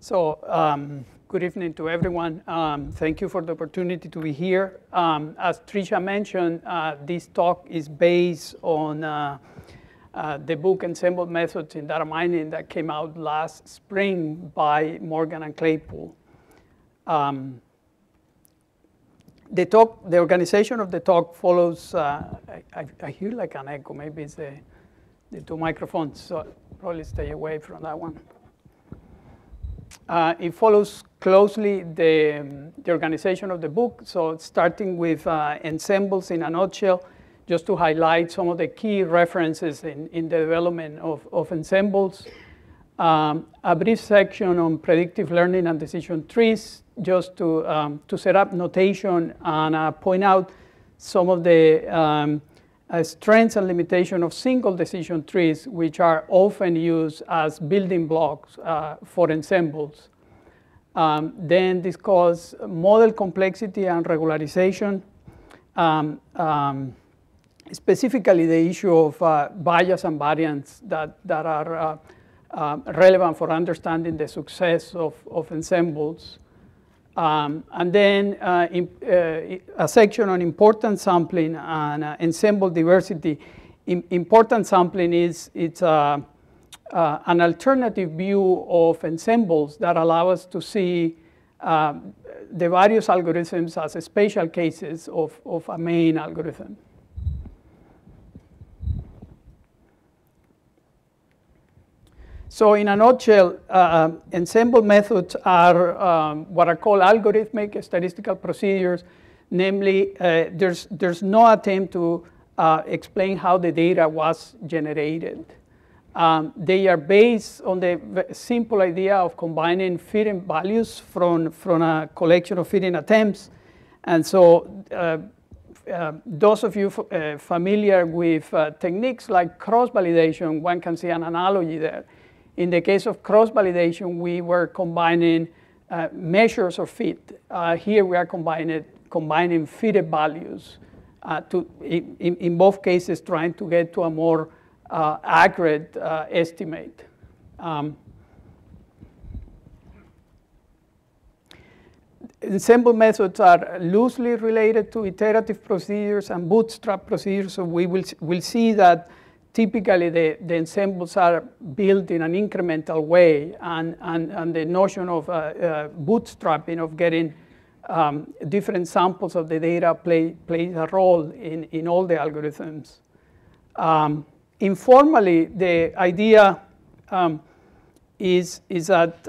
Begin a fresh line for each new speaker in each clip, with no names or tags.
So good evening to everyone. Thank you for the opportunity to be here. As Tricia mentioned, this talk is based on the book Ensemble Methods in Data Mining that came out last spring by Morgan and Claypool. The organization of the talk follows, I hear like an echo, maybe it's the two microphones, so I'll probably stay away from that one. It follows closely the organization of the book, so starting with ensembles in a nutshell, just to highlight some of the key references in the development of ensembles. A brief section on predictive learning and decision trees, just to set up notation and point out some of the strengths and limitations of single decision trees, which are often used as building blocks for ensembles. Then discuss model complexity and regularization, specifically the issue of bias and variance that are relevant for understanding the success of ensembles. And then a section on importance sampling and ensemble diversity. Importance sampling it's an alternative view of ensembles that allow us to see the various algorithms as spatial cases of a main algorithm. So in a nutshell, ensemble methods are what are called algorithmic statistical procedures. Namely, there's no attempt to explain how the data was generated. They are based on the simple idea of combining fitting values from a collection of fitting attempts. And so those of you familiar with techniques like cross-validation, one can see an analogy there. In the case of cross-validation, we were combining measures of fit. Here we are combining fitted values in both cases trying to get to a more accurate estimate. Ensemble methods are loosely related to iterative procedures and bootstrap procedures, so we'll see that typically, the ensembles are built in an incremental way, and the notion of bootstrapping, of getting different samples of the data plays a role in all the algorithms. Informally, the idea is that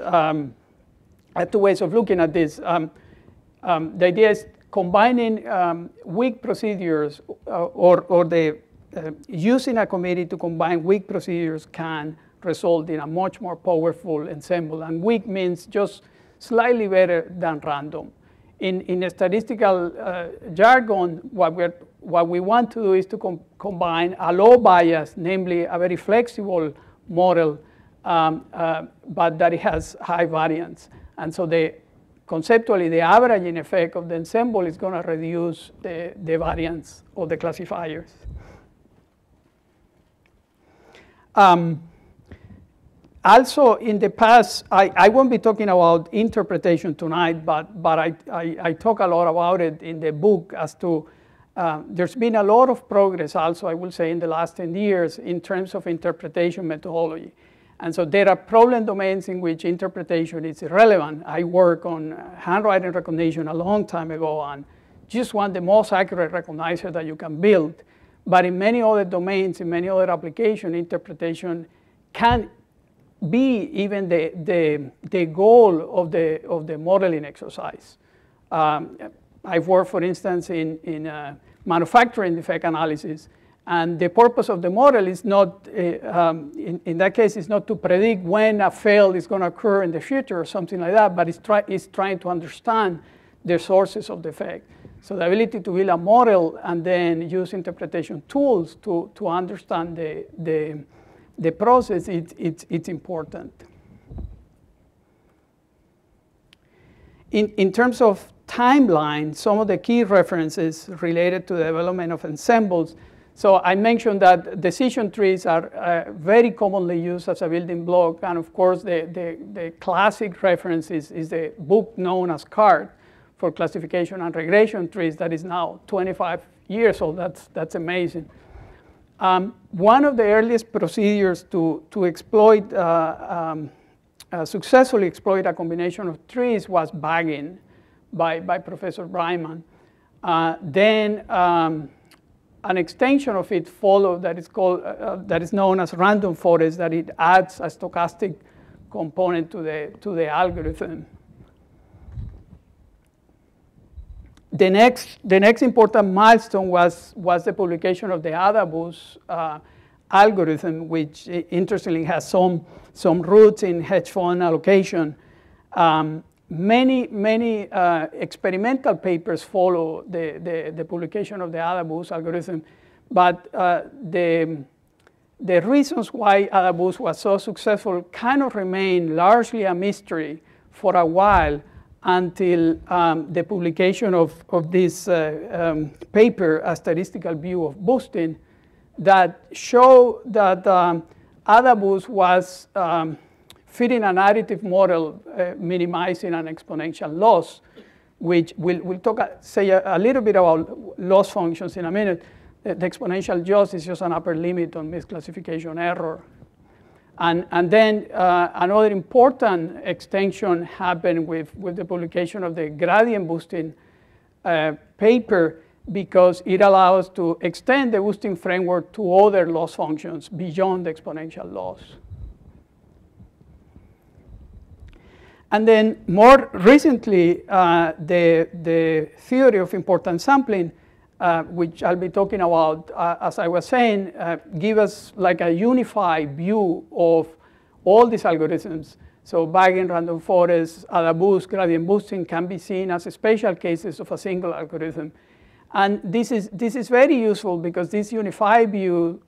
I have two ways of looking at this. The idea is combining weak procedures or using a committee to combine weak procedures can result in a much more powerful ensemble. And weak means just slightly better than random. In a statistical jargon, what we want to do is to combine a low bias, namely a very flexible model, but that it has high variance. And so conceptually, the averaging effect of the ensemble is going to reduce the variance of the classifiers. Also, in the past, I won't be talking about interpretation tonight, but I talk a lot about it in the book as to there's been a lot of progress also, I will say, in the last 10 years in terms of interpretation methodology. And so there are problem domains in which interpretation is irrelevant. I worked on handwriting recognition a long time ago and just want the most accurate recognizer that you can build. But in many other domains, in many other applications, interpretation can be even the goal of the modeling exercise. I've worked, for instance, in manufacturing defect analysis, and the purpose of the model is not, in that case, is not to predict when a fail is going to occur in the future or something like that, but it's trying to understand the sources of the defect. So the ability to build a model and then use interpretation tools to understand the process, it's important. In terms of timeline, some of the key references related to the development of ensembles, So I mentioned that decision trees are very commonly used as a building block. And of course, the classic reference is the book known as CART for classification and regression trees that is now 25 years old. That's amazing. One of the earliest procedures to exploit, successfully exploit a combination of trees was bagging by Professor Breiman. Then an extension of it followed that is called, that is known as random forest, that it adds a stochastic component to the algorithm. The next important milestone was the publication of the Adabus algorithm, which interestingly has some roots in hedge fund allocation. Many experimental papers follow the publication of the Adabus algorithm, but the reasons why Adabus was so successful kind of remain largely a mystery for a while, until the publication of this paper, A Statistical View of Boosting, that show that Adabus was fitting an additive model minimizing an exponential loss, which we'll say a little bit about loss functions in a minute. The exponential loss is just an upper limit on misclassification error. And then another important extension happened with the publication of the gradient boosting paper, because it allows to extend the boosting framework to other loss functions beyond the exponential loss. And then more recently, the theory of importance sampling, which I'll be talking about, as I was saying, give us like a unified view of all these algorithms. So bagging, random forest, Adabus, gradient boosting can be seen as special cases of a single algorithm. And this is very useful because this unified view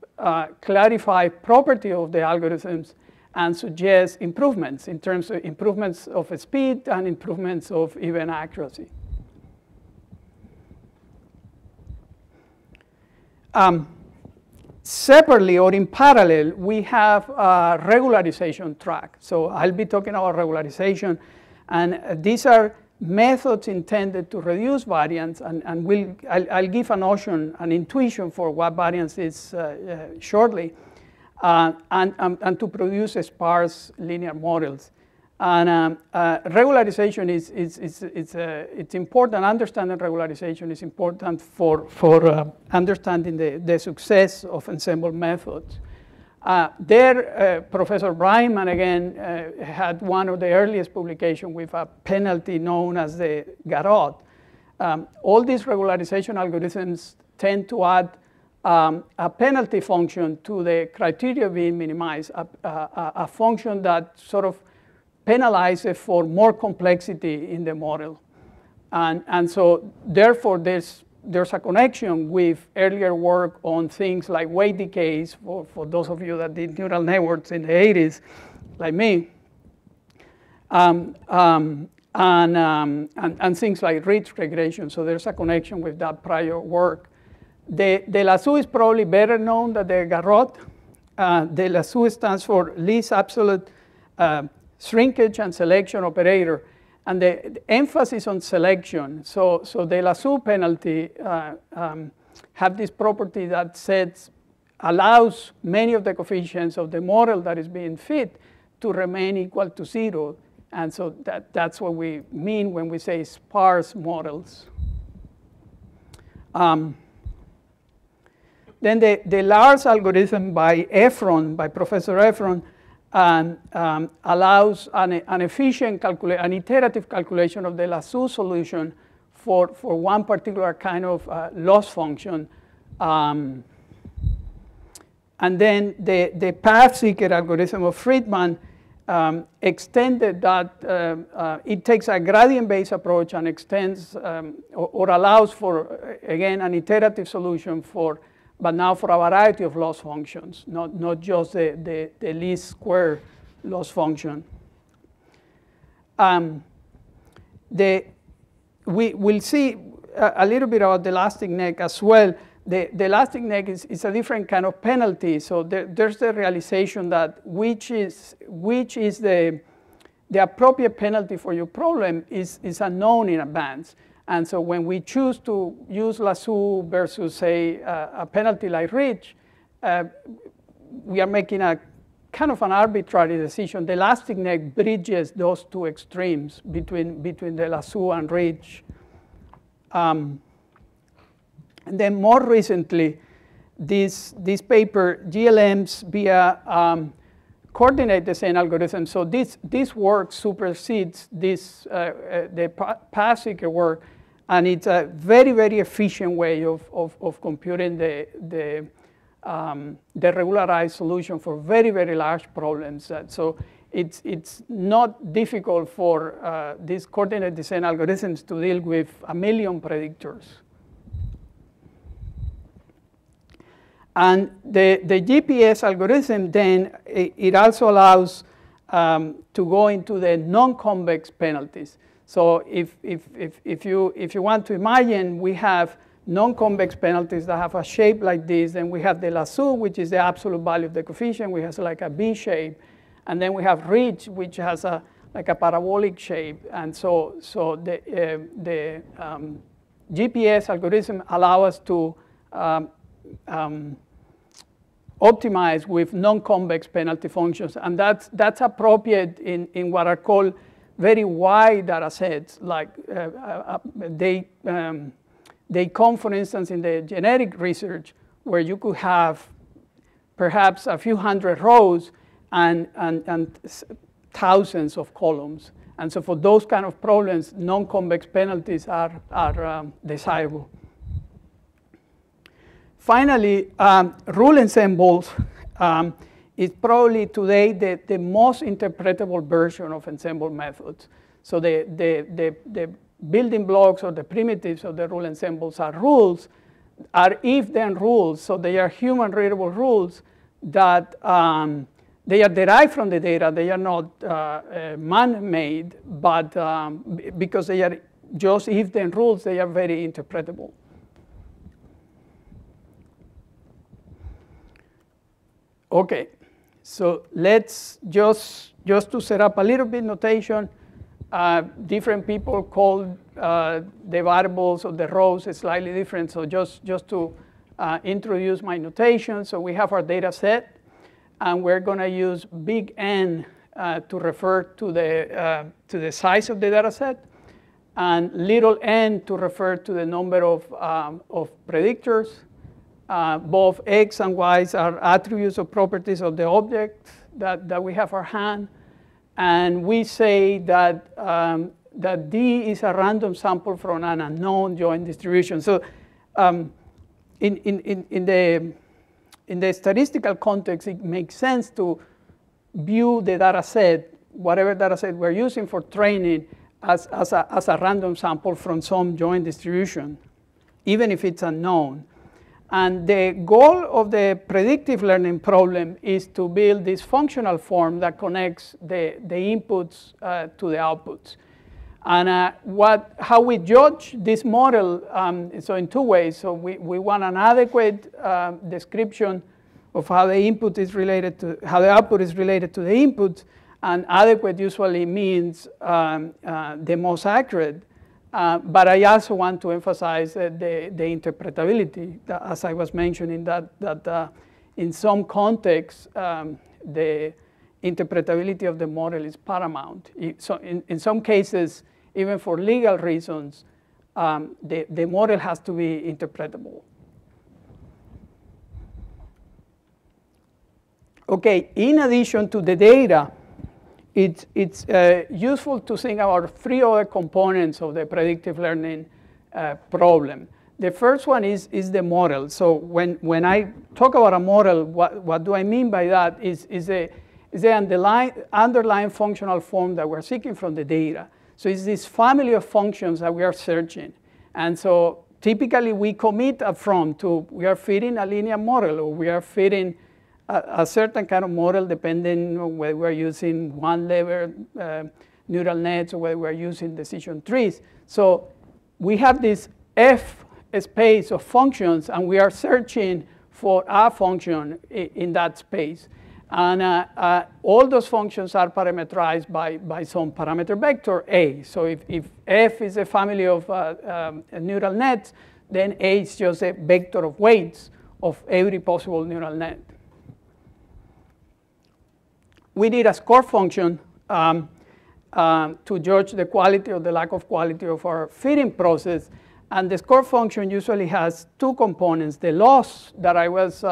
clarifies property of the algorithms and suggests improvements in terms of improvements of speed and improvements of even accuracy. Separately or in parallel, we have a regularization track. So I'll be talking about regularization, and these are methods intended to reduce variance, and I'll give a notion, an intuition for what variance is shortly, and to produce sparse linear models. And regularization it's important. Understanding regularization is important for understanding the success of ensemble methods. Professor Breiman again had one of the earliest publications with a penalty known as the garrote. All these regularization algorithms tend to add a penalty function to the criteria being minimized, a function that sort of penalizes for more complexity in the model. And so therefore there's a connection with earlier work on things like weight decays, for those of you that did neural networks in the 80s, like me, and things like ridge regression. So there's a connection with that prior work. The lasso is probably better known than the garrote. The lasso stands for least absolute shrinkage and selection operator, and the emphasis on selection. So the lasso penalty have this property that allows many of the coefficients of the model that is being fit to remain equal to 0. And so that's what we mean when we say sparse models. Then the Lars algorithm by Professor Efron, allows an efficient an iterative calculation of the lasso solution for one particular kind of loss function. And then the path seeker algorithm of Friedman extended that. It takes a gradient-based approach and extends or allows for, again, an iterative solution but now for a variety of loss functions, not just the least square loss function. We'll see a little bit about the elastic neck as well, the elastic neck is a different kind of penalty. So there's the realization that which is the appropriate penalty for your problem is unknown in advance. And so when we choose to use lasso versus, say, a penalty like reach, we are making a kind of an arbitrary decision. The elastic neck bridges those two extremes between the lasso and reach. And then more recently, this paper, GLMs via coordinate descent algorithm. So this work supersedes this the past-seeker work, and it's a very, very efficient way of computing the regularized solution for very, very large problems. So it's not difficult for these coordinate descent algorithms to deal with 1 million predictors. And the GPS algorithm then, it also allows to go into the non-convex penalties. So if you want to imagine, we have non-convex penalties that have a shape like this, and we have the lasso, which is the absolute value of the coefficient, which has like a V shape, and then we have reach, which has like a parabolic shape. And so the GPS algorithm allows us to optimize with non-convex penalty functions, and that's appropriate in what are called very wide data sets. Like they come, for instance, in the genetic research, where you could have perhaps a few hundred rows and thousands of columns. And so for those kind of problems, non-convex penalties are desirable. Finally, rule ensembles is probably today the most interpretable version of ensemble methods. So the building blocks or the primitives of the rule ensembles are rules, are if-then rules. So they are human-readable rules that they are derived from the data. They are not man-made, but because they are just if-then rules, they are very interpretable. Okay, so let's just to set up a little bit notation. Different people call the variables or the rows slightly different. So just to introduce my notation. So we have our data set, and we're going to use big N to refer to the size of the data set, and little n to refer to the number of predictors. Both x and y's are attributes or properties of the object that we have our hand. And we say that, that D is a random sample from an unknown joint distribution. So in the statistical context, it makes sense to view the data set, whatever data set we're using for training, as a random sample from some joint distribution, even if it's unknown. And the goal of the predictive learning problem is to build this functional form that connects the inputs to the outputs. And how we judge this model, so in two ways. So we want an adequate description of how the input is related to, how the output is related to the input. And adequate usually means the most accurate. But I also want to emphasize the interpretability, as I was mentioning, that in some contexts, the interpretability of the model is paramount. So in some cases, even for legal reasons, the model has to be interpretable. Okay, in addition to the data, it's useful to think about three other components of the predictive learning problem. The first one is the model. So when I talk about a model, what do I mean by that is the underlying functional form that we're seeking from the data. So it's this family of functions that we are searching. And so typically we commit upfront to we are fitting a linear model, or we are fitting a certain kind of model depending on whether we're using one-level neural nets or whether we're using decision trees. So we have this F space of functions, and we are searching for a function in that space. And all those functions are parameterized by some parameter vector A. So if F is a family of neural nets, then A is just a vector of weights of every possible neural net. We need a score function to judge the quality or the lack of quality of our fitting process. And the score function usually has two components: the loss that I was,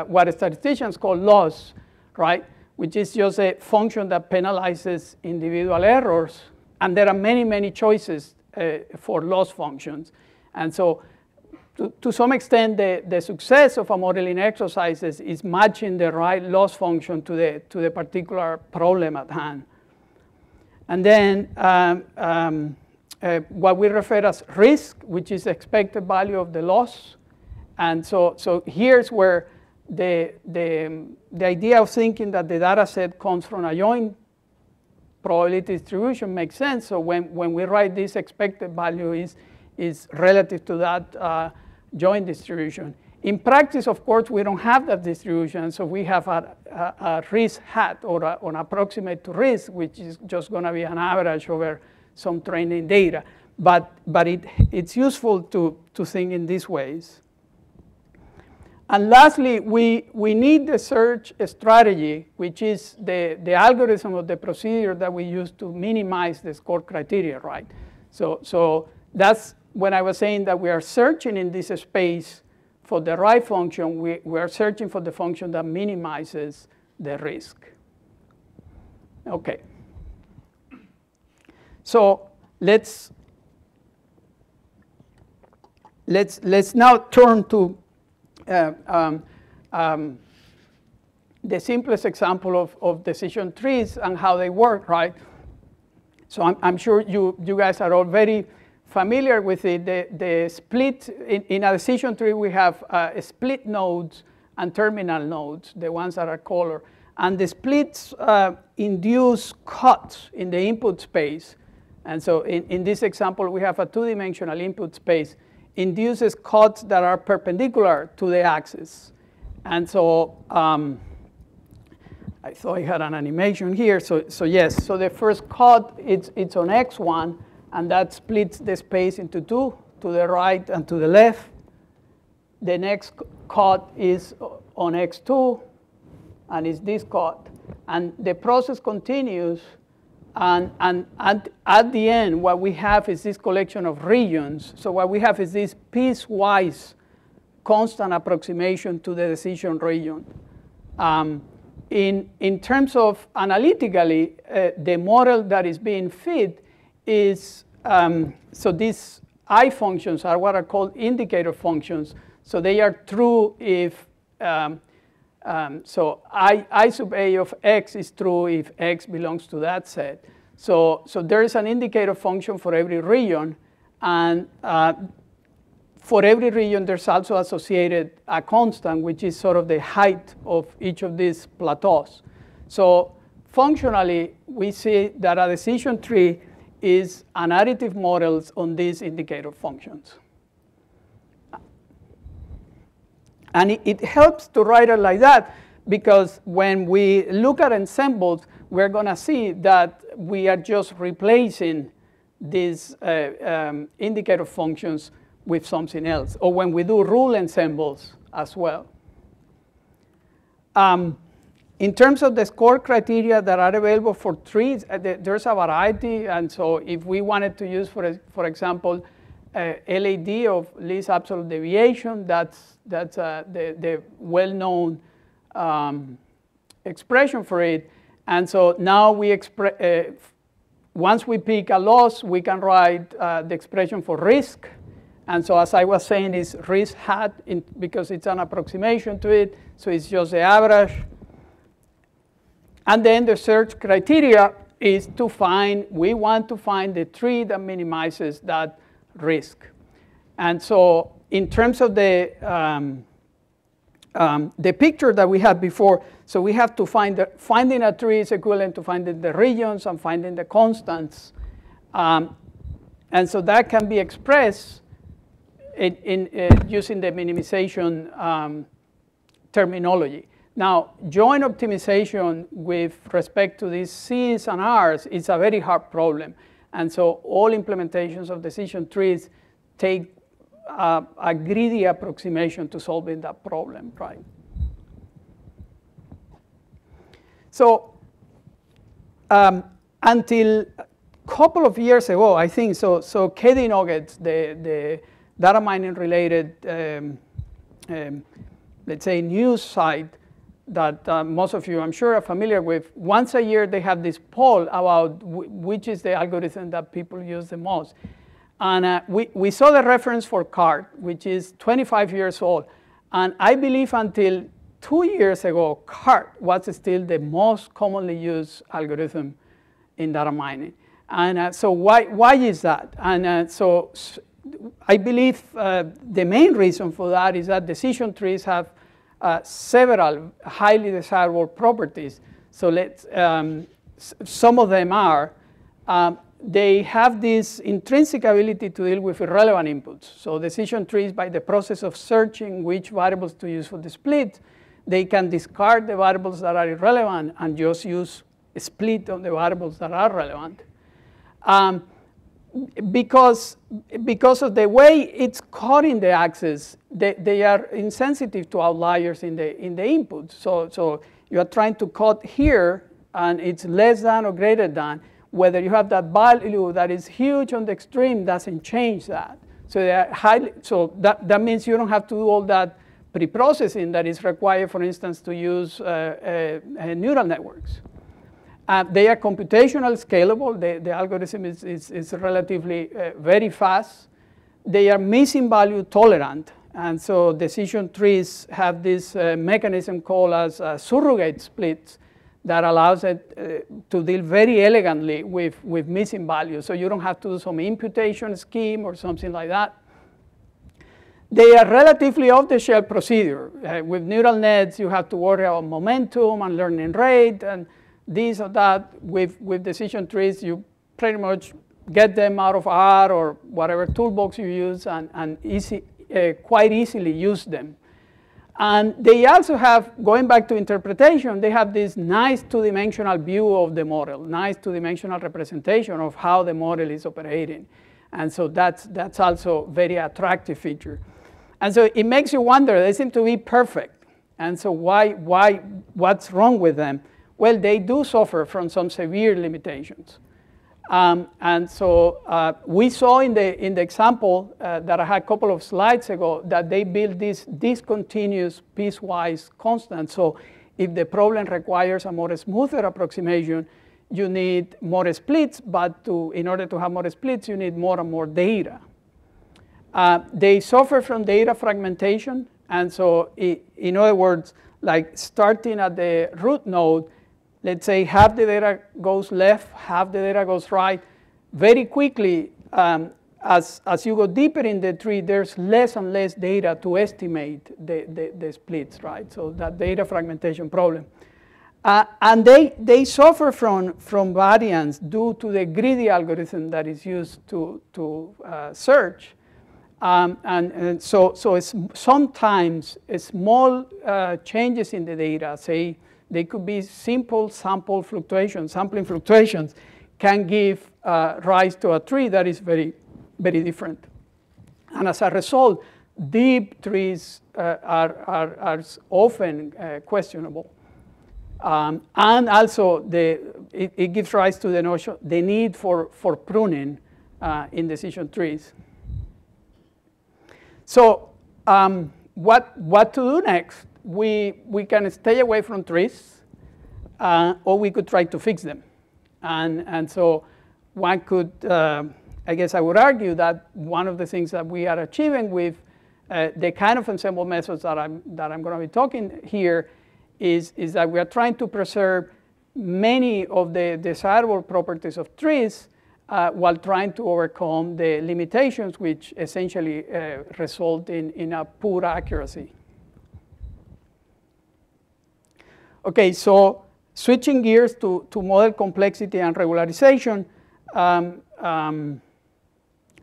what statisticians call loss, right, which is just a function that penalizes individual errors. And there are many, many choices for loss functions. And so to some extent, the success of a modeling exercises is matching the right loss function to the particular problem at hand. And then what we refer as risk, which is expected value of the loss. And so here's where the idea of thinking that the data set comes from a joint probability distribution makes sense. So when we write this expected value is relative to that joint distribution. In practice, of course, we don't have that distribution, so we have a risk hat or an approximate to risk, which is just going to be an average over some training data. But it's useful to think in these ways. And lastly, we need the search strategy, which is the algorithm of the procedure that we use to minimize the score criteria, right? So that's when I was saying that we are searching in this space for the right function. We are searching for the function that minimizes the risk. Okay. So let's now turn to the simplest example of decision trees and how they work, right? So I'm sure you guys are all very familiar with it. The split, in a decision tree, we have split nodes and terminal nodes, the ones that are colored. And the splits induce cuts in the input space. And so in this example, we have a two-dimensional input space, induces cuts that are perpendicular to the axis. And so I thought I had an animation here. So yes, so the first cut, it's on X1, and that splits the space into two, to the right and to the left. The next cut is on X2, and it's this cut. And the process continues, and at the end, what we have is this collection of regions. So what we have is this piecewise constant approximation to the decision region. In terms of analytically, the model that is being fit is, so these I functions are what are called indicator functions. So they are true if, so I sub A of X is true if X belongs to that set. So there is an indicator function for every region. And for every region, there's also associated a constant, which is sort of the height of each of these plateaus. So functionally, we see that a decision tree is an additive models on these indicator functions. And it helps to write it like that, because when we look at ensembles, we're going to see that we are just replacing these indicator functions with something else, or when we do rule ensembles as well. In terms of the score criteria that are available for trees, there's a variety. And so if we wanted to use, for example, LAD of least absolute deviation, that's the well-known expression for it. And so now we once we pick a loss, we can write the expression for risk. And so as I was saying, is risk hat because it's an approximation to it. So it's just the average. And then the search criteria is to find, we want to find the tree that minimizes that risk. And so in terms of the picture that we had before, so we have to finding a tree is equivalent to finding the regions and finding the constants. And so that can be expressed using the minimization terminology. Now, joint optimization with respect to these C's and R's is a very hard problem. And so all implementations of decision trees take a greedy approximation to solving that problem, right? So until a couple of years ago, I think, so KD Nuggets, the data mining related, let's say, news site that most of you, I'm sure, are familiar with, once a year they have this poll about which is the algorithm that people use the most. And we saw the reference for CART, which is 25 years old. And I believe until 2 years ago, CART was still the most commonly used algorithm in data mining. And so why is that? And so I believe the main reason for that is that decision trees have several highly desirable properties. So some of them are, they have this intrinsic ability to deal with irrelevant inputs. So decision trees, by the process of searching which variables to use for the split, they can discard the variables that are irrelevant and just use a split on the variables that are relevant. Because of the way it's coding the axis, they are insensitive to outliers in the inputs. So you are trying to code here, and it's less than or greater than. Whether you have that value that is huge on the extreme doesn't change that. So they are highly, so that means you don't have to do all that pre-processing that is required, for instance, to use neural networks. They are computational scalable. The algorithm is relatively very fast. They are missing value tolerant. And so decision trees have this mechanism called as surrogate splits that allows it to deal very elegantly with missing values. So you don't have to do some imputation scheme or something like that. They are relatively off-the-shelf procedure. With neural nets, you have to worry about momentum and learning rate and this or that. With decision trees, you pretty much get them out of R or whatever toolbox you use and quite easily use them. And they also have, going back to interpretation, they have this nice two-dimensional view of the model, nice two-dimensional representation of how the model is operating. And so that's also a very attractive feature. And so it makes you wonder, they seem to be perfect. And so what's wrong with them? Well, they do suffer from some severe limitations. And so we saw in the example that I had a couple of slides ago that they built this discontinuous piecewise constant. So if the problem requires a more smoother approximation, you need more splits, but in order to have more splits, you need more and more data. They suffer from data fragmentation. And so in other words, like starting at the root node, let's say half the data goes left, half the data goes right. Very quickly, as you go deeper in the tree, there's less and less data to estimate the splits, right? So that data fragmentation problem. And they suffer from variance due to the greedy algorithm that is used to search. And so it's sometimes small changes in the data, say, they could be simple sampling fluctuations can give rise to a tree that is very, very different. And as a result, deep trees are often questionable. And also, it gives rise to the need for pruning in decision trees. So what to do next? We can stay away from trees, or we could try to fix them. And so one could, I guess I would argue that one of the things that we are achieving with the kind of ensemble methods that I'm going to be talking here is that we are trying to preserve many of the desirable properties of trees while trying to overcome the limitations which essentially result in a poor accuracy. Okay, so switching gears to model complexity and regularization,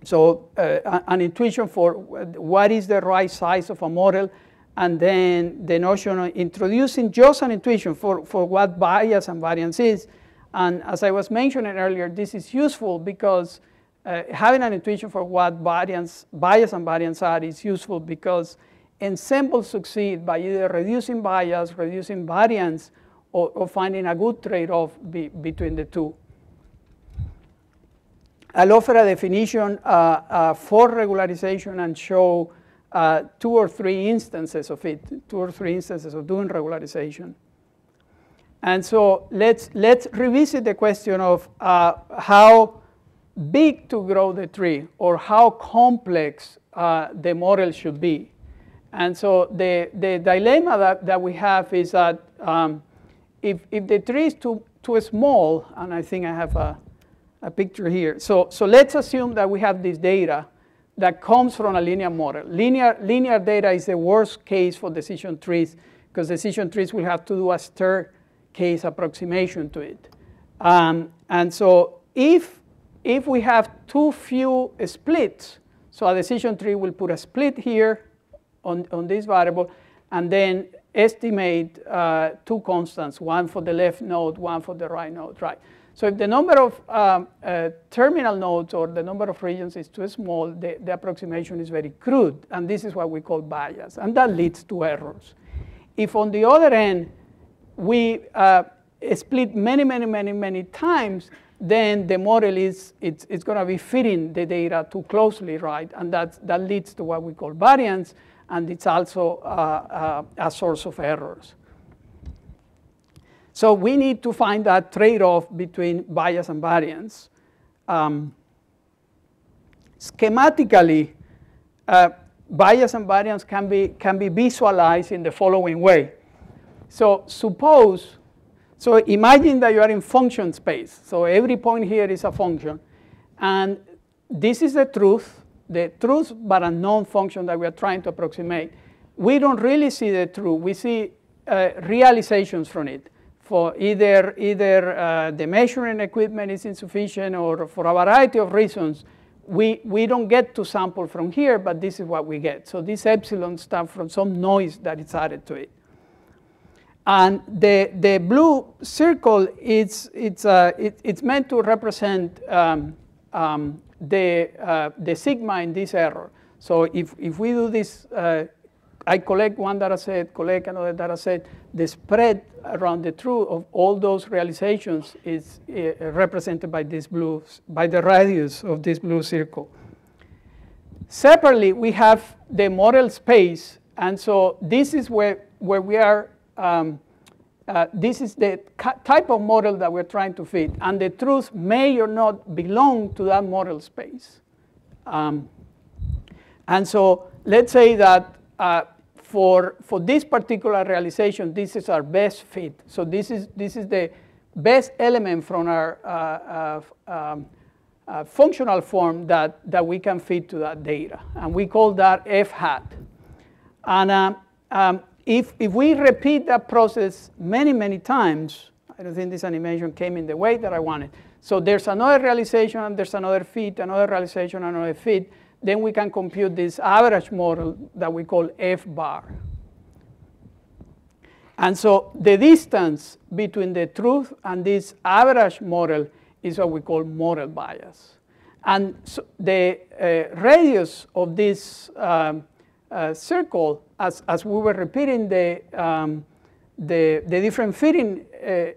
So an intuition for what is the right size of a model, and then the notion of introducing just an intuition for what bias and variance is. And as I was mentioning earlier, this is useful because having an intuition for what bias and variance are is useful because ensembles succeed by either reducing bias, reducing variance, or finding a good trade-off between the two. I'll offer a definition for regularization and show 2 or 3 instances of it, 2 or 3 instances of doing regularization. And so let's revisit the question of how big to grow the tree or how complex the model should be. And so the dilemma that we have is that if the tree is too small, and I think I have a picture here. So let's assume that we have this data that comes from a linear model. Linear data is the worst case for decision trees because decision trees will have to do a staircase approximation to it. And so if we have too few splits, so a decision tree will put a split here on this variable and then estimate 2 constants, one for the left node, one for the right node, right? So if the number of terminal nodes or the number of regions is too small, the approximation is very crude, and this is what we call bias, and that leads to errors. If on the other end, we split many times, then the model it's going to be fitting the data too closely, right? And that leads to what we call variance, and it's also a source of errors. So we need to find that trade-off between bias and variance. Schematically, bias and variance can be visualized in the following way. So imagine that you are in function space. So every point here is a function. And this is the truth but a known function that we are trying to approximate. We don't really see the truth. We see realizations from it. For either the measuring equipment is insufficient or for a variety of reasons, we don't get to sample from here, but this is what we get. So this epsilon stands from some noise that is added to it. And the blue circle, it's meant to represent the sigma in this error. So if we do this, I collect one data set, collect another data set, the spread around the truth of all those realizations is represented by the radius of this blue circle. Separately, we have the model space, and so this is where we are. This is the type of model that we're trying to fit, and the truth may or not belong to that model space. And so let's say that for this particular realization, this is our best fit. So this is the best element from our functional form that we can fit to that data, and we call that f hat. And if we repeat that process many times, I don't think this animation came in the way that I wanted. So there's another realization, and there's another fit, another realization, another fit. Then we can compute this average model that we call f bar. And so the distance between the truth and this average model is what we call model bias. And so the radius of this circle, as we were repeating the different fitting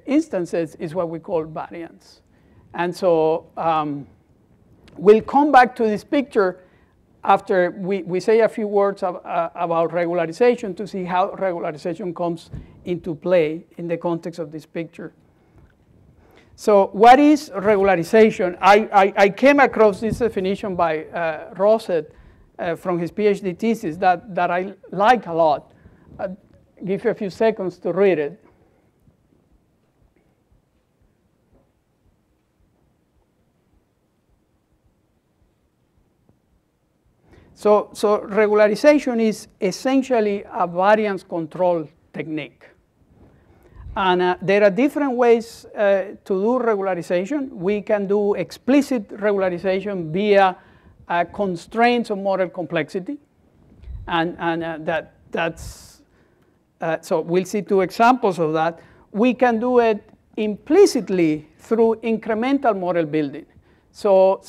instances, is what we call variance. And so we'll come back to this picture after we say a few words about regularization to see how regularization comes into play in the context of this picture. So what is regularization? I came across this definition by Rosset from his Ph.D. thesis that I like a lot. I'll give you a few seconds to read it. So regularization is essentially a variance control technique. And there are different ways to do regularization. We can do explicit regularization via constraints of model complexity. And that's, so we'll see two examples of that. We can do it implicitly through incremental model building. So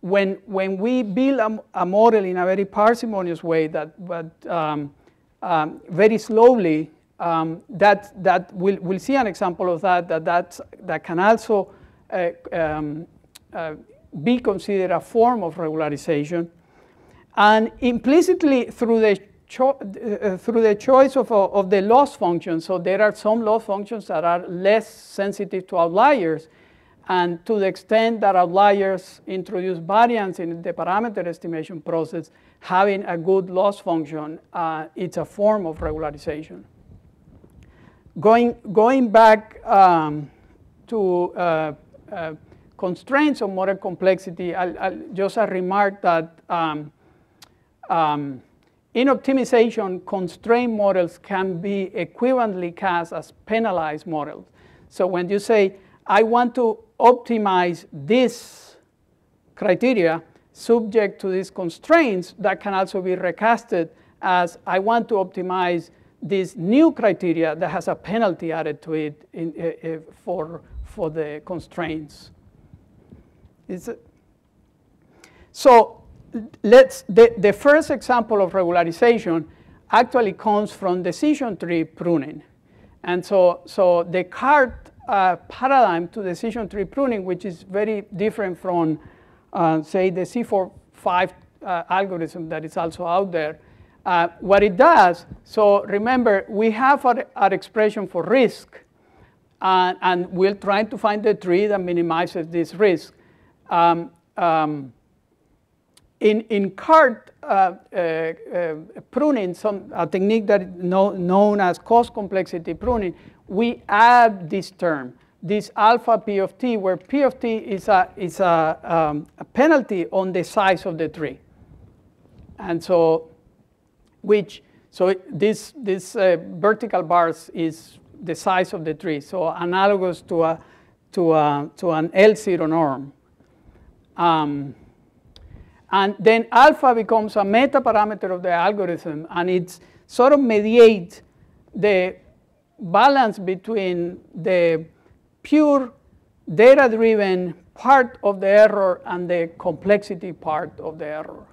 when we build a model in a very parsimonious way, very slowly, we'll see an example of that can also be considered a form of regularization. And implicitly through the choice of the loss function, so there are some loss functions that are less sensitive to outliers, and to the extent that outliers introduce variance in the parameter estimation process, having a good loss function, it's a form of regularization. Going back to constraints of model complexity, just a remark that in optimization, constraint models can be equivalently cast as penalized models. So when you say, I want to optimize this criteria subject to these constraints, that can also be recasted as, I want to optimize this new criteria that has a penalty added to it for the constraints. So the first example of regularization actually comes from decision tree pruning. And so the cart paradigm to decision tree pruning, which is very different from, say, the C4-5 algorithm that is also out there. What it does, so remember, we have our expression for risk, and we're trying to find the tree that minimizes this risk. In cart pruning, a technique that is known as Cos Complexity Pruning, we add this term, this alpha P of t, where P of t is a penalty on the size of the tree. And so, this vertical bars is the size of the tree, so analogous to an L0 norm. And then alpha becomes a meta parameter of the algorithm, and it sort of mediates the balance between the pure data-driven part of the error and the complexity part of the error.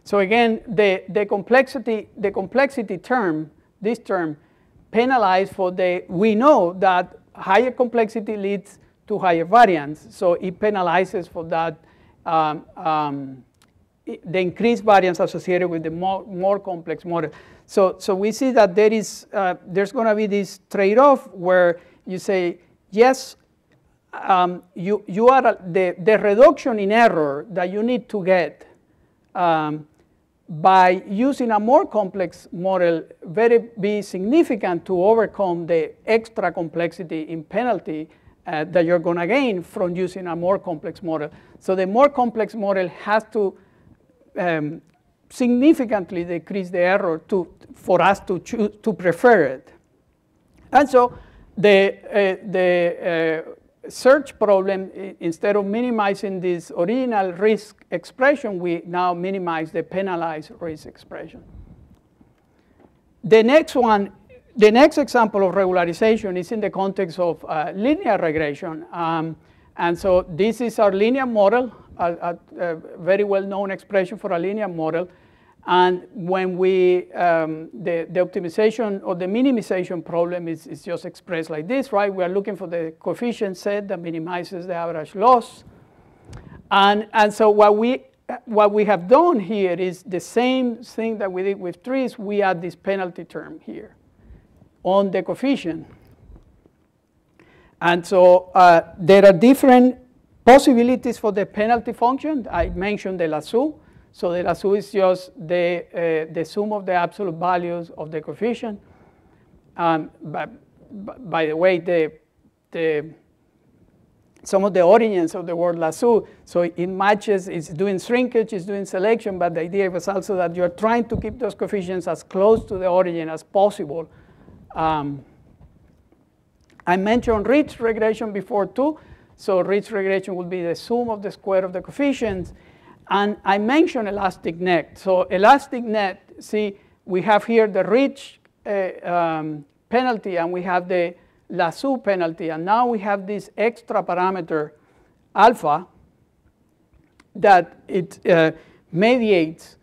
So again, the complexity term, this term, penalized for we know that higher complexity leads to higher variance, so it penalizes for that, the increased variance associated with the more complex model. So we see that there's going to be this trade-off where you say, yes, you are the reduction in error that you need to get by using a more complex model be significant to overcome the extra complexity in penalty that you're going to gain from using a more complex model. So the more complex model has to significantly decrease the error for us to choose to prefer it. And so the search problem, instead of minimizing this original risk expression, we now minimize the penalized risk expression. The next example of regularization is in the context of linear regression. And so this is our linear model, a very well-known expression for a linear model. And when the optimization or the minimization problem is just expressed like this, right? We are looking for the coefficient set that minimizes the average loss. And so what we have done here is the same thing that we did with trees. We add this penalty term here on the coefficient. And so there are different possibilities for the penalty function. I mentioned the lasso. So the lasso is just the sum of the absolute values of the coefficient. But by the way, some of the origins of the word lasso, so it matches, it's doing shrinkage, it's doing selection, but the idea was also that you're trying to keep those coefficients as close to the origin as possible. I mentioned ridge regression before too. So ridge regression would be the sum of the square of the coefficients. And I mentioned elastic net. So elastic net, see, we have here the ridge penalty and we have the lasso penalty. And now we have this extra parameter alpha that it mediates.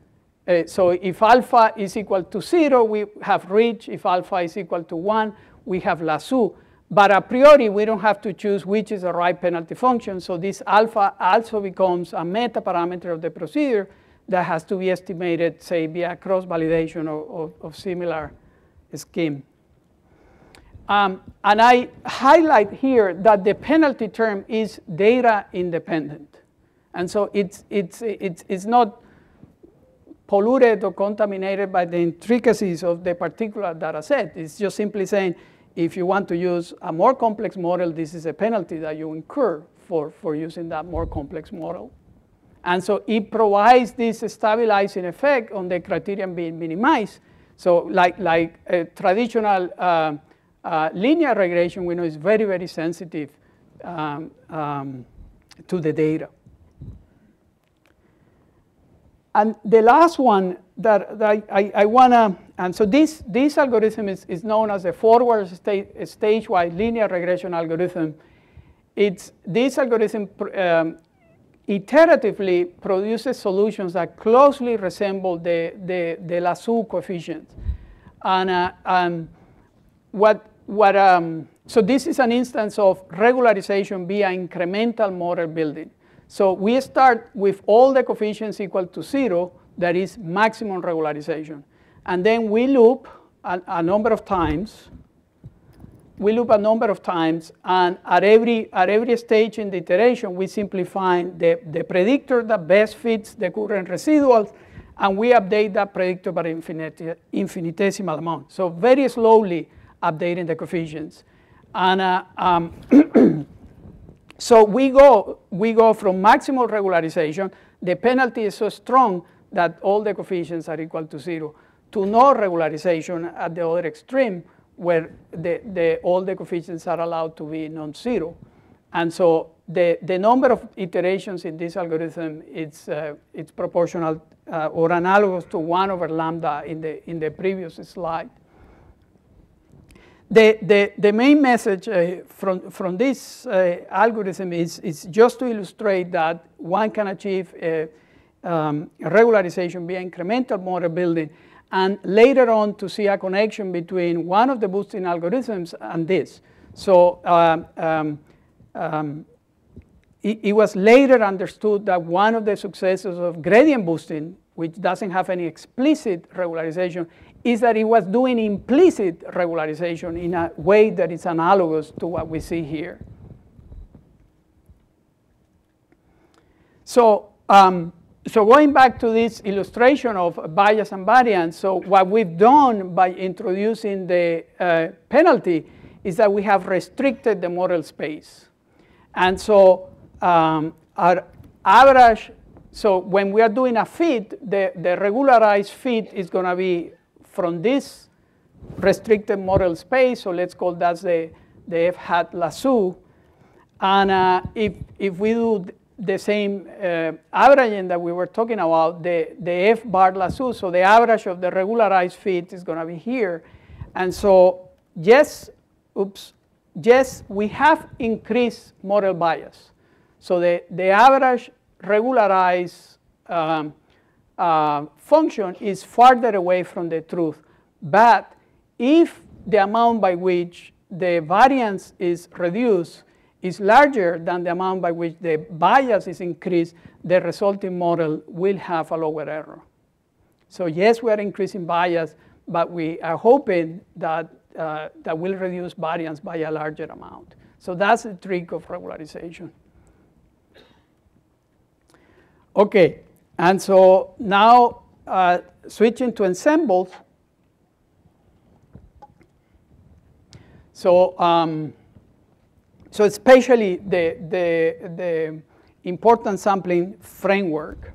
So if alpha is equal to 0, we have ridge. If alpha is equal to 1, we have lasso. But a priori, we don't have to choose which is the right penalty function. So this alpha also becomes a meta parameter of the procedure that has to be estimated, say, via cross-validation of similar scheme. And I highlight here that the penalty term is data independent. And so it's not polluted or contaminated by the intricacies of the particular data set. It's just simply saying, if you want to use a more complex model, this is a penalty that you incur for using that more complex model. And so it provides this stabilizing effect on the criterion being minimized. So like traditional linear regression, we know is very, very sensitive to the data. And the last one that I want to, and so this algorithm is known as a forward stage-wise linear regression algorithm. This algorithm iteratively produces solutions that closely resemble the lasso coefficients. And so this is an instance of regularization via incremental model building. So we start with all the coefficients equal to 0, that is maximum regularization. And then we loop a number of times. And at every stage in the iteration, we simplify the predictor that best fits the current residuals, and we update that predictor by infinitesimal amount. So very slowly updating the coefficients. And so we go from maximal regularization. The penalty is so strong that all the coefficients are equal to 0, to no regularization at the other extreme, where all the coefficients are allowed to be non-zero. And so the number of iterations in this algorithm, it's proportional or analogous to 1 over lambda in the previous slide. The main message from this algorithm is just to illustrate that one can achieve regularization via incremental model building, and later on to see a connection between one of the boosting algorithms and this. So it was later understood that one of the successes of gradient boosting, which doesn't have any explicit regularization, is that it was doing implicit regularization in a way that is analogous to what we see here. So going back to this illustration of bias and variance, so what we've done by introducing the penalty is that we have restricted the model space. And so our average, so when we are doing a fit, the regularized fit is going to be from this restricted model space. So let's call that the f hat lasso. And if we do the same averaging that we were talking about, the f bar lasso, so the average of the regularized fit is going to be here. And so yes, we have increased model bias. So the average regularized function is farther away from the truth. But if the amount by which the variance is reduced is larger than the amount by which the bias is increased, the resulting model will have a lower error. So yes, we are increasing bias, but we are hoping that that will reduce variance by a larger amount. So that's the trick of regularization. Okay, and so now switching to ensembles. So so especially the important sampling framework,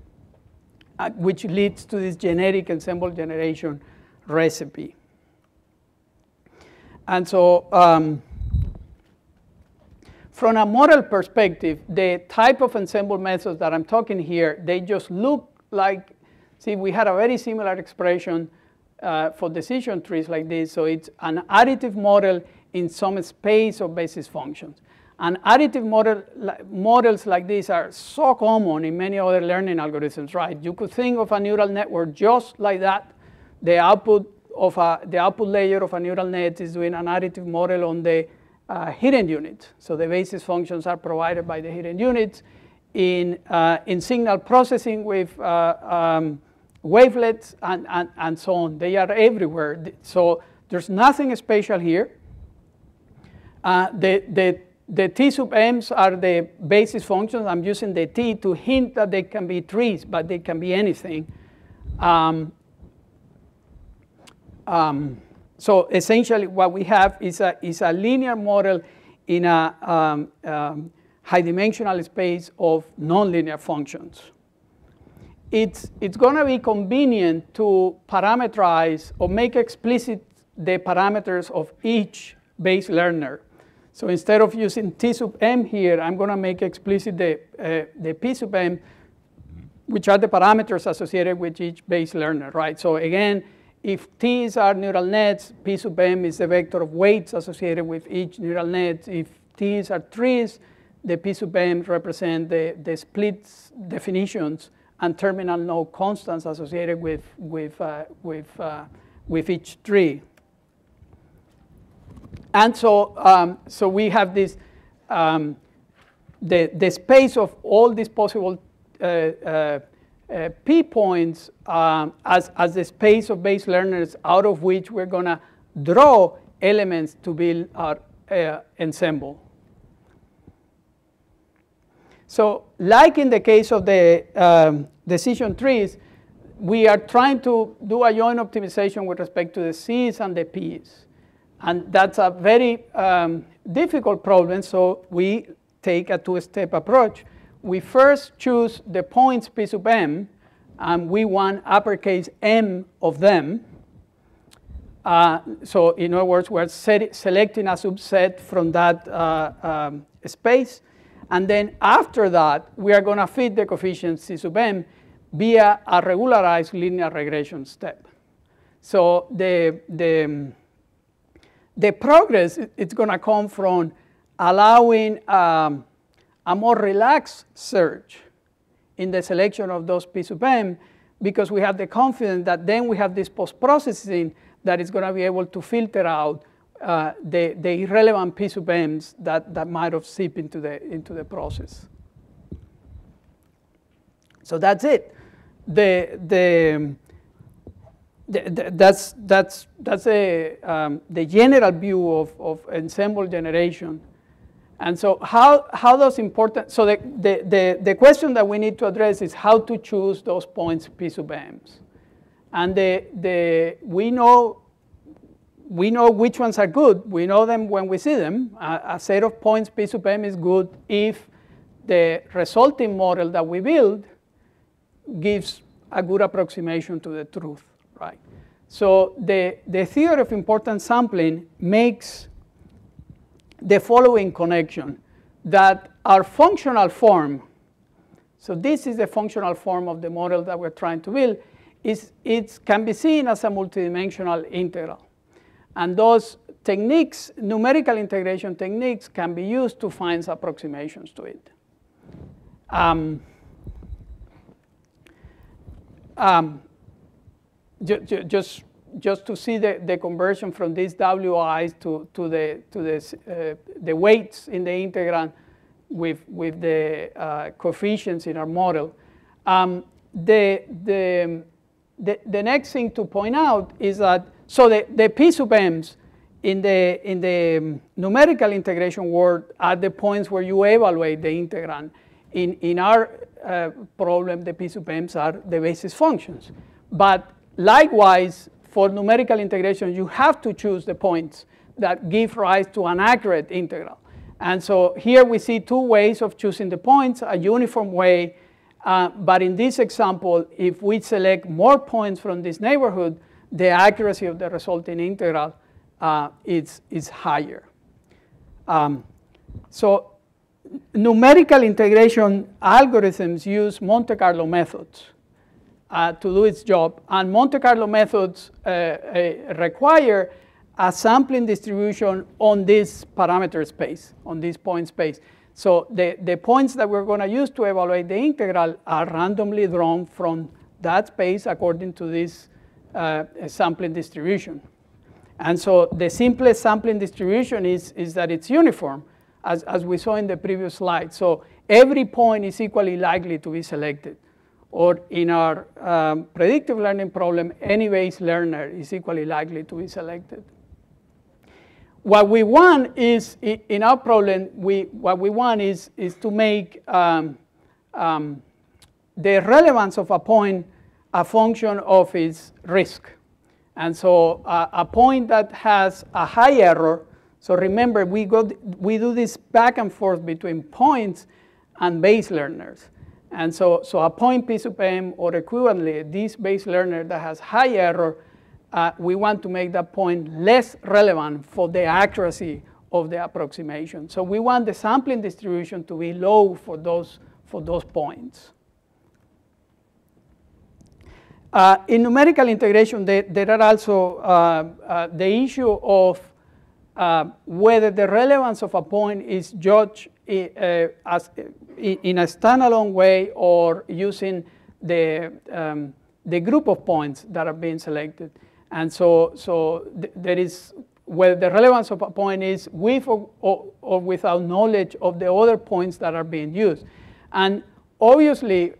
which leads to this generic ensemble generation recipe. And so from a model perspective, the type of ensemble methods that I'm talking here, they just look like, see, we had a very similar expression for decision trees like this. So it's an additive model in some space of basis functions. And additive models like this are so common in many other learning algorithms, right? You could think of a neural network just like that. The output layer of a neural net is doing an additive model on the hidden unit. So the basis functions are provided by the hidden units. In signal processing with wavelets and so on. They are everywhere. So there's nothing special here. The T sub m's are the basis functions. I'm using the T to hint that they can be trees, but they can be anything. So essentially what we have is a linear model in a high dimensional space of nonlinear functions. It's going to be convenient to parameterize or make explicit the parameters of each base learner. So instead of using T sub m here, I'm going to make explicit the P sub m, which are the parameters associated with each base learner, right? So again, if T's are neural nets, P sub m is the vector of weights associated with each neural net. If T's are trees, the P sub m represent the splits definitions and terminal node constants associated with each tree. And so, so we have this, the space of all these possible P points as the space of base learners out of which we're going to draw elements to build our ensemble. So like in the case of the decision trees, we are trying to do a joint optimization with respect to the C's and the P's. And that's a very difficult problem, so we take a two-step approach. We first choose the points P sub m, and we want uppercase M of them. So in other words, we're selecting a subset from that space. And then after that, we are going to fit the coefficient C sub m via a regularized linear regression step. So the progress, it's going to come from allowing a more relaxed search in the selection of those P sub m, because we have the confidence that then we have this post-processing that is going to be able to filter out the irrelevant P sub m's that might have seeped into the process. So that's it. That's the general view of ensemble generation. And so how does important, so the question that we need to address is how to choose those points P sub m's. And we know which ones are good. We know them when we see them. A set of points P sub m is good if the resulting model that we build gives a good approximation to the truth, right? So the theory of importance sampling makes the following connection, that our functional form, so this is the functional form of the model that we're trying to build, it can be seen as a multidimensional integral. And those techniques, numerical integration techniques, can be used to find approximations to it. Just to see the conversion from these WIs to the weights in the integrand with the coefficients in our model. The next thing to point out is that, so the P sub m's in the numerical integration world are the points where you evaluate the integrand. In our problem, the P sub m's are the basis functions. But likewise, for numerical integration, you have to choose the points that give rise to an accurate integral. And so here we see two ways of choosing the points, a uniform way. But in this example, if we select more points from this neighborhood, the accuracy of the resulting integral is higher. So numerical integration algorithms use Monte Carlo methods to do its job. And Monte Carlo methods require a sampling distribution on this parameter space, on this point space. So the points that we're going to use to evaluate the integral are randomly drawn from that space according to this sampling distribution. And so the simplest sampling distribution is that it's uniform, as we saw in the previous slide. So every point is equally likely to be selected. Or in our predictive learning problem, any base learner is equally likely to be selected. What we want is, in our problem, what we want is to make the relevance of a point a function of its risk. And so a point that has a high error, so remember, we do this back and forth between points and base learners. And so a point P sub m, or equivalently, this base learner that has high error, we want to make that point less relevant for the accuracy of the approximation. So we want the sampling distribution to be low for those points. In numerical integration, there are also the issue of whether the relevance of a point is judged in a standalone way or using the group of points that are being selected. And so there is whether the relevance of a point is with or without knowledge of the other points that are being used. And obviously,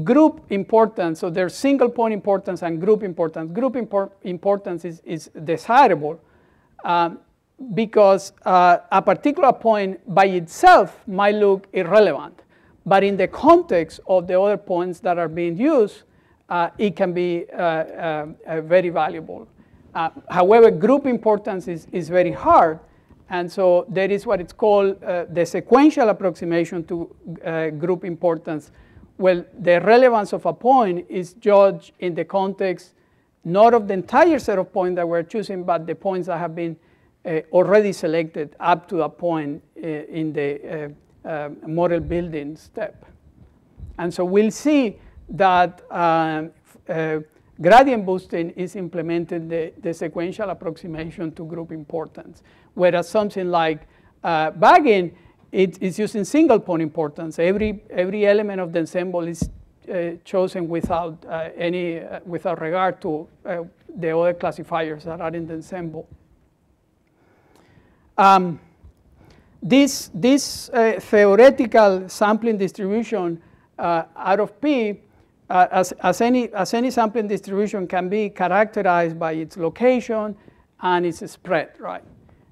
group importance, so there's single point importance and group importance. Group importance is desirable because a particular point by itself might look irrelevant. But in the context of the other points that are being used, it can be very valuable. However, group importance is very hard. And so there is what it's called the sequential approximation to group importance. Well, the relevance of a point is judged in the context not of the entire set of points that we're choosing, but the points that have been already selected up to a point in the model building step. And so we'll see that gradient boosting is implementing the sequential approximation to group importance, whereas something like bagging, it's using single point importance. Every element of the ensemble is chosen without without regard to the other classifiers that are in the ensemble. This theoretical sampling distribution out of P, as any sampling distribution, can be characterized by its location and its spread, right?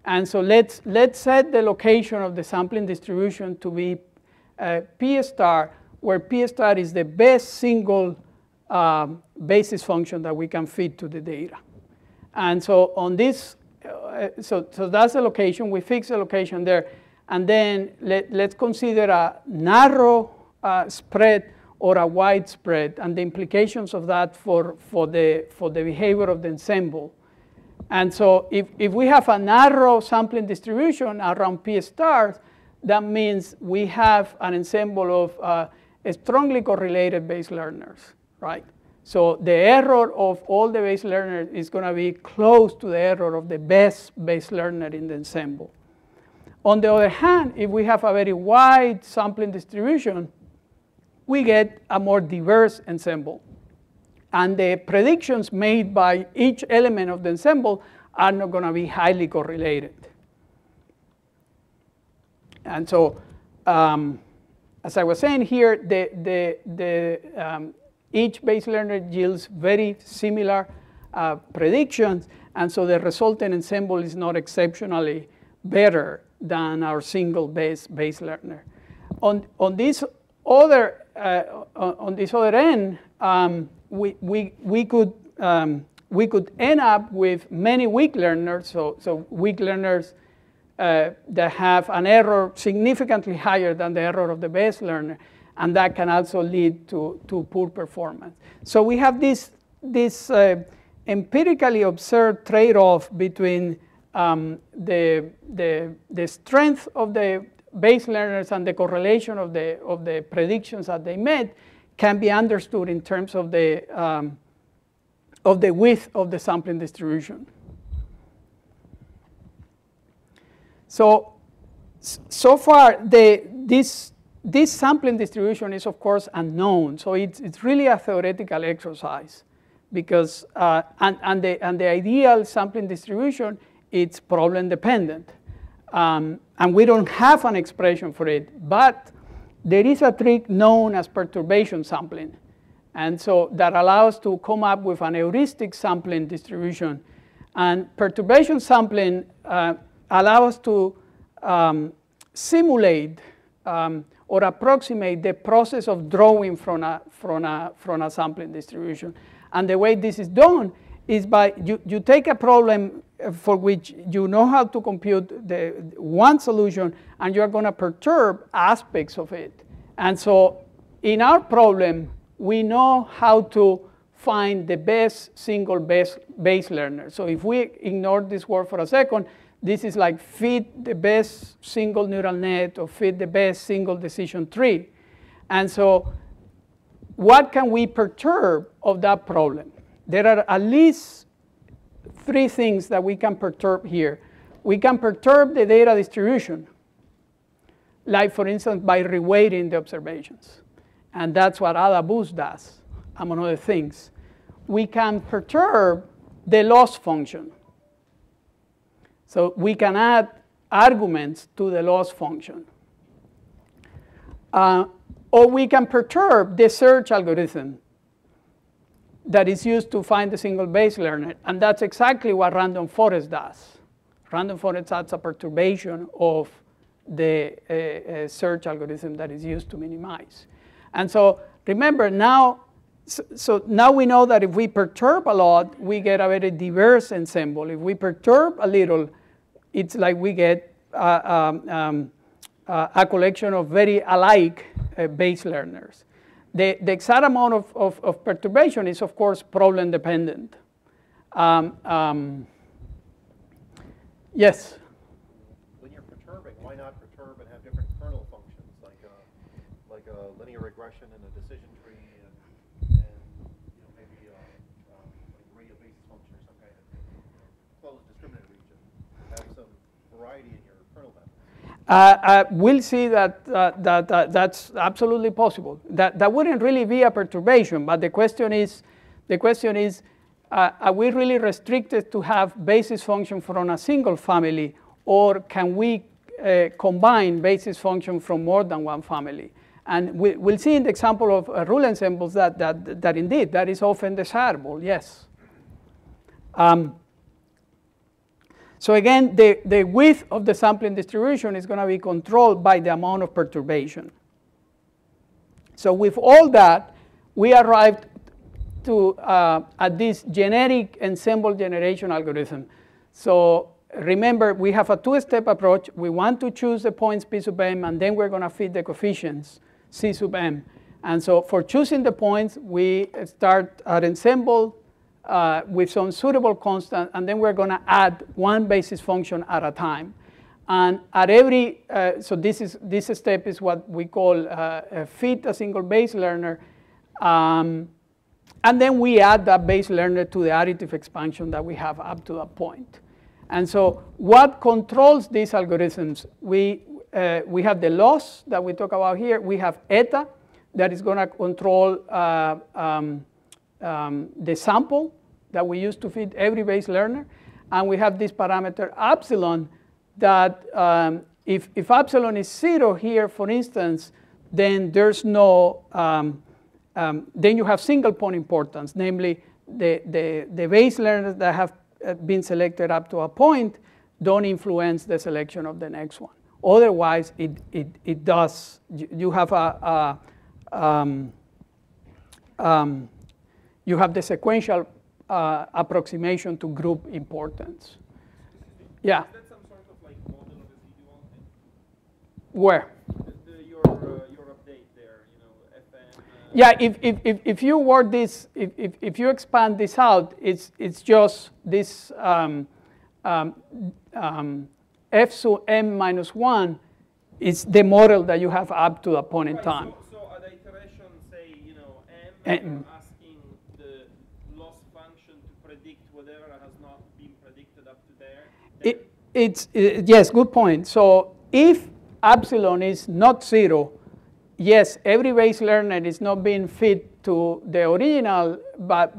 And so let's set the location of the sampling distribution to be P star, where P star is the best single basis function that we can fit to the data. And so on this, so that's the location. We fix the location there. And then let's consider a narrow spread or a wide spread and the implications of that for the behavior of the ensemble. And so if we have a narrow sampling distribution around P stars, that means we have an ensemble of strongly correlated base learners, right? So the error of all the base learners is going to be close to the error of the best base learner in the ensemble. On the other hand, if we have a very wide sampling distribution, we get a more diverse ensemble. And the predictions made by each element of the ensemble are not going to be highly correlated. And so, as I was saying here, each base learner yields very similar predictions. And so the resulting ensemble is not exceptionally better than our single base learner. On this other end, we could end up with many weak learners, so weak learners that have an error significantly higher than the error of the best learner, and that can also lead to poor performance. So we have this empirically observed trade-off between the strength of the base learners and the correlation of the predictions that they made can be understood in terms of the width of the sampling distribution. So far, this sampling distribution is, of course, unknown. So it's really a theoretical exercise, because and the ideal sampling distribution, it's problem dependent, and we don't have an expression for it. But there is a trick known as perturbation sampling, and so that allows to come up with an heuristic sampling distribution. And perturbation sampling allows to simulate or approximate the process of drawing from a sampling distribution. And the way this is done is by you take a problem for which you know how to compute the one solution, and you're going to perturb aspects of it. And so in our problem, we know how to find the best single base learner. So if we ignore this word for a second, this is like fit the best single neural net or fit the best single decision tree. And so what can we perturb of that problem? There are at least 3 things that we can perturb here. We can perturb the data distribution, like, for instance, by reweighting the observations. And that's what AdaBoost does, among other things. We can perturb the loss function. So we can add arguments to the loss function. Or we can perturb the search algorithm that is used to find the single base learner. And that's exactly what random forest does. Random forest adds a perturbation of the search algorithm that is used to minimize. And so remember, now we know that if we perturb a lot, we get a very diverse ensemble. If we perturb a little, it's like we get a collection of very alike base learners. The exact amount of perturbation is, of course, problem dependent. Yes?
When you're perturbing, why not perturb and have different kernel functions, like a linear regression and a decision tree, and maybe a radial basis function or some kind of closed discriminant region? Have some variety in your kernel map.
We'll see that that's absolutely possible. That wouldn't really be a perturbation, but the question is, are we really restricted to have basis function from a single family, or can we combine basis function from more than one family? And we'll see in the example of rule ensembles that indeed that is often desirable. Yes. So again, the width of the sampling distribution is going to be controlled by the amount of perturbation. So with all that, we arrived to at this generic ensemble generation algorithm. So remember, we have a 2-step approach. We want to choose the points P sub m, and then we're going to fit the coefficients C sub m. And so for choosing the points, we start at ensemble with some suitable constant, and then we're going to add one basis function at a time. And at every, so this step is what we call fit a single base learner. And then we add that base learner to the additive expansion that we have up to that point. And so what controls these algorithms? We have the loss that we talk about here. We have eta that is going to control the sample that we use to fit every base learner. And we have this parameter epsilon that if epsilon is 0 here, for instance, then there's no, then you have single point importance, namely the base learners that have been selected up to a point don't influence the selection of the next one. Otherwise, it does. You have you have the sequential approximation to group importance. Yeah.
Is that some sort of like model of the residual?
Where?
Your update there, FN.
Yeah, if you word this, if you expand this out, it's just this f sub m minus 1 is the model that you have up to that point in time.
So at iteration, say, m, you're asking the loss function to predict whatever has not been predicted up to there?
Yes, good point. So if epsilon is not 0, yes, every base learner is not being fit to the original, but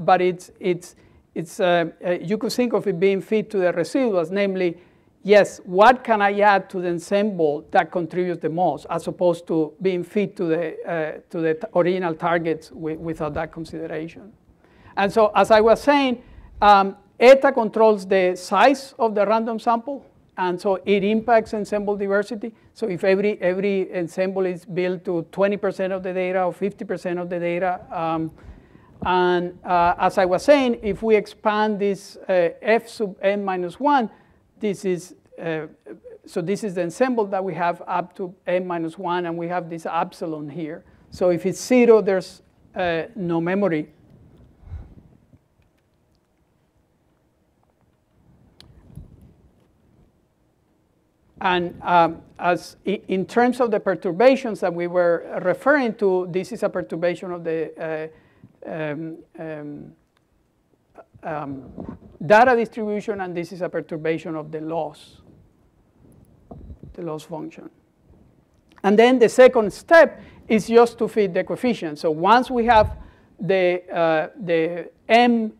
you could think of it being fit to the residuals, namely, yes, what can I add to the ensemble that contributes the most, as opposed to being fit to the original targets without that consideration. And so, as I was saying, eta controls the size of the random sample, and so it impacts ensemble diversity. So if every ensemble is built to 20% of the data or 50% of the data, as I was saying, if we expand this f sub n minus 1, this is the ensemble that we have up to n minus 1, and we have this epsilon here. So if it's 0, there's no memory. And as in terms of the perturbations that we were referring to, this is a perturbation of the data distribution, and this is a perturbation of the loss function. And then the second step is just to fit the coefficient. So once we have the m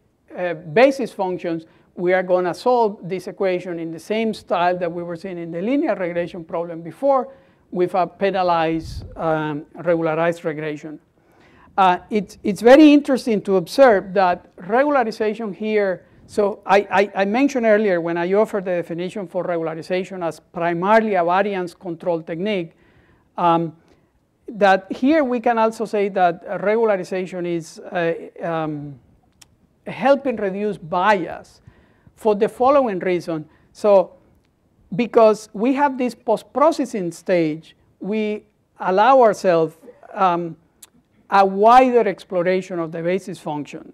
basis functions, we are going to solve this equation in the same style that we were seeing in the linear regression problem before, with a penalized regularized regression. It's very interesting to observe that regularization here, so I mentioned earlier when I offered the definition for regularization as primarily a variance control technique, that here we can also say that regularization is helping reduce bias for the following reason. So because we have this post-processing stage, we allow ourselves a wider exploration of the basis function,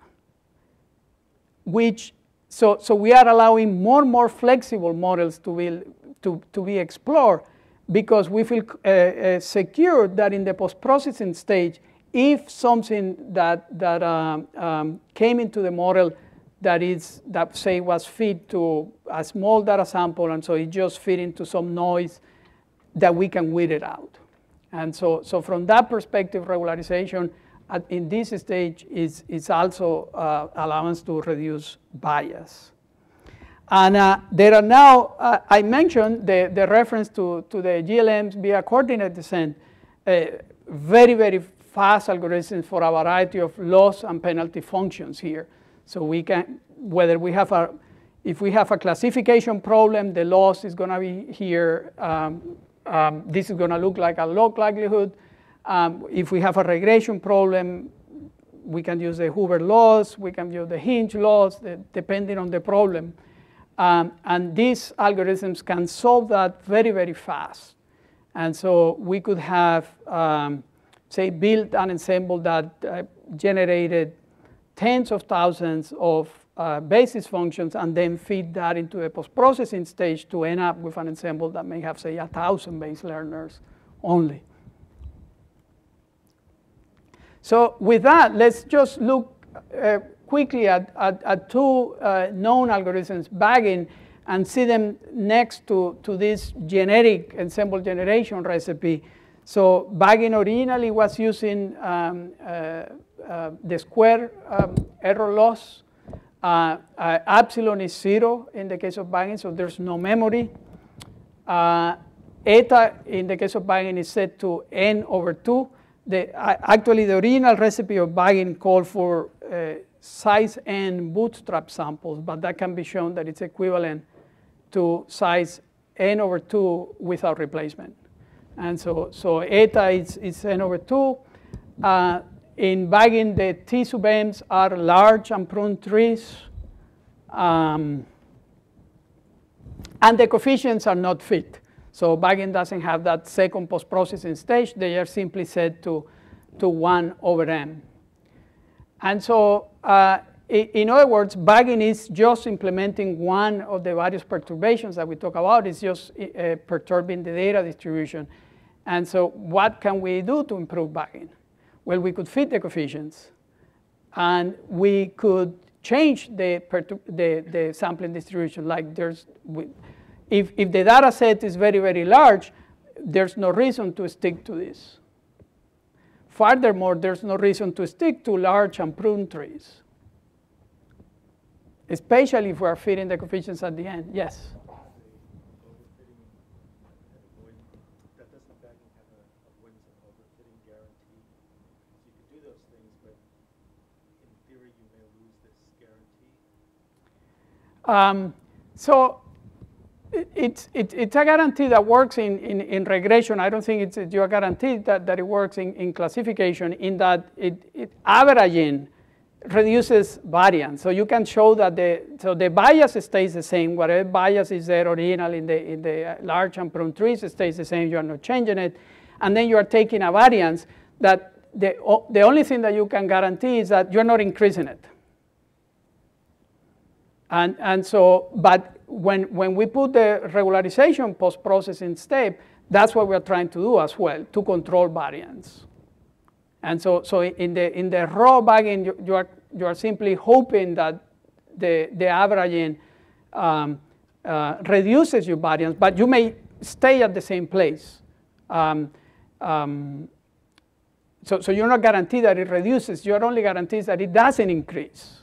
so we are allowing more flexible models to be explored, because we feel secure that in the post-processing stage, if something that came into the model that say was fit to a small data sample, and so it just fit into some noise, that we can weed it out. And so from that perspective, regularization in this stage is also allowance to reduce bias. And there are now, I mentioned the reference to the GLMs via coordinate descent, very, very fast algorithms for a variety of loss and penalty functions here. So we can, whether we have if we have a classification problem, the loss is going to be here. This is going to look like a log likelihood. If we have a regression problem, we can use the Hoover loss. We can use the Hinge loss, depending on the problem. And these algorithms can solve that very, very fast. And so we could have, say, built an ensemble that generated tens of thousands of basis functions, and then feed that into a post-processing stage to end up with an ensemble that may have, say, 1,000 base learners only. So with that, let's just look quickly at two known algorithms, bagging, and see them next to this generic ensemble generation recipe. So bagging originally was using the square error loss. Epsilon is 0 in the case of bagging, so there's no memory. Eta in the case of bagging is set to n over 2. Actually, the original recipe of bagging called for size n bootstrap samples, but that can be shown that it's equivalent to size n over 2 without replacement. And so eta is n over 2. In bagging, the T sub m's are large and pruned trees. And the coefficients are not fit. So bagging doesn't have that second post-processing stage. They are simply set to 1 over m. And so in other words, bagging is just implementing one of the various perturbations that we talk about. It's just perturbing the data distribution. And so what can we do to improve bagging? Well, we could fit the coefficients. And we could change the sampling distribution. Like if the data set is very, very large, there's no reason to stick to this. Furthermore, there's no reason to stick to large and pruned trees, especially if we're fitting the coefficients at the end. Yes?
Doesn't bagging have an avoidance of overfitting guarantee? So you can do those things, but in theory, you may lose this guarantee.
So it's a guarantee that works in regression. I don't think it's a guarantee that it works in classification, in that it averaging reduces variance. So you can show that the bias stays the same. Whatever bias is there original in the large and pruned trees, it stays the same. You are not changing it. And then you are taking a variance that the only thing that you can guarantee is that you're not increasing it. And so, but when we put the regularization post-processing step, that's what we're trying to do as well, to control variance. And so in the raw bagging, you are simply hoping that the averaging reduces your variance, but you may stay at the same place. So you're not guaranteed that it reduces. You're only guaranteed that it doesn't increase.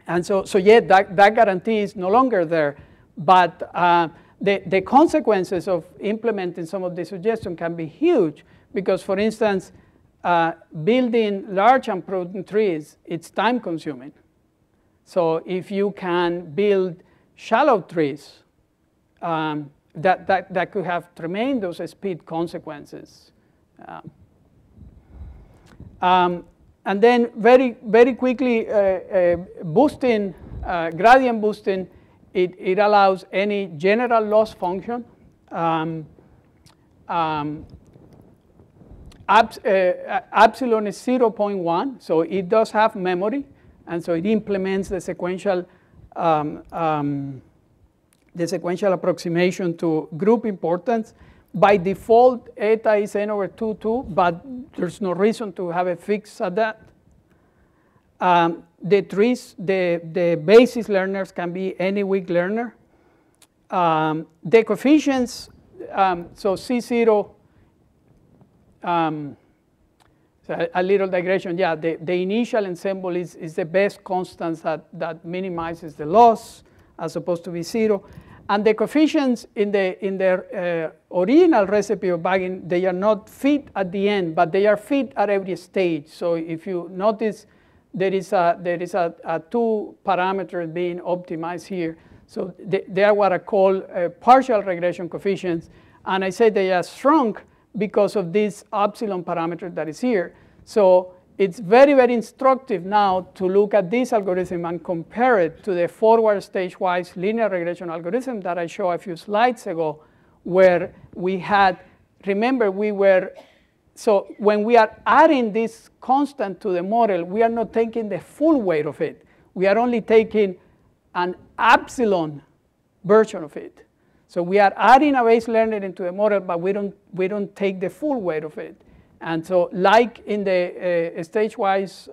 And so yeah, that guarantee is no longer there. But the consequences of implementing some of the suggestions can be huge, because, for instance, building large and pruned trees, it's time consuming. So if you can build shallow trees, that could have tremendous speed consequences. And then very, very quickly, boosting, gradient boosting, it allows any general loss function. Epsilon is 0.1, so it does have memory, and so it implements the sequential approximation to group importance. By default, eta is n over 2, but there's no reason to have a fix at that. The trees, the basis learners can be any weak learner. The coefficients, so C0, so a little digression. Yeah, the initial ensemble is the best constant that minimizes the loss, as opposed to be 0. And the coefficients in their original recipe of bagging, they are not fit at the end, but they are fit at every stage. So if you notice, there is a 2 parameters being optimized here. So they are what I call partial regression coefficients. And I say they are shrunk because of this epsilon parameter that is here. So it's very, very instructive now to look at this algorithm and compare it to the forward stage-wise linear regression algorithm that I showed a few slides ago, where we had, remember, so when we are adding this constant to the model, we are not taking the full weight of it. We are only taking an epsilon version of it. So we are adding a base learner into the model, but we don't take the full weight of it. And so, like in the stage-wise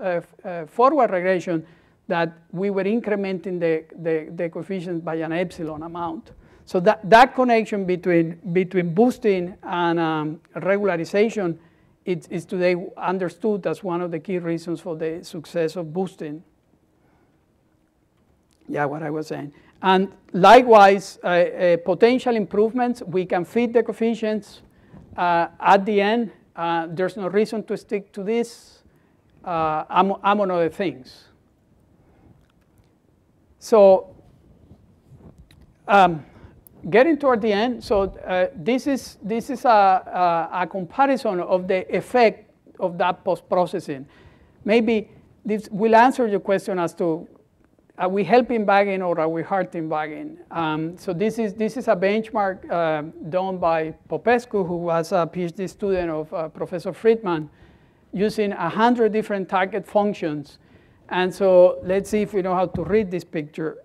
forward regression, that we were incrementing the coefficients by an epsilon amount. So that connection between boosting and regularization is today understood as one of the key reasons for the success of boosting. Yeah, what I was saying. And likewise, potential improvements, we can fit the coefficients at the end. There's no reason to stick to this, among other things. So getting toward the end, so this is a comparison of the effect of that post-processing. Maybe this will answer your question as to, are we helping bagging or are we hurting bagging? So this is a benchmark done by Popescu, who was a Ph.D. student of Professor Friedman, using 100 different target functions. And so let's see if we know how to read this picture.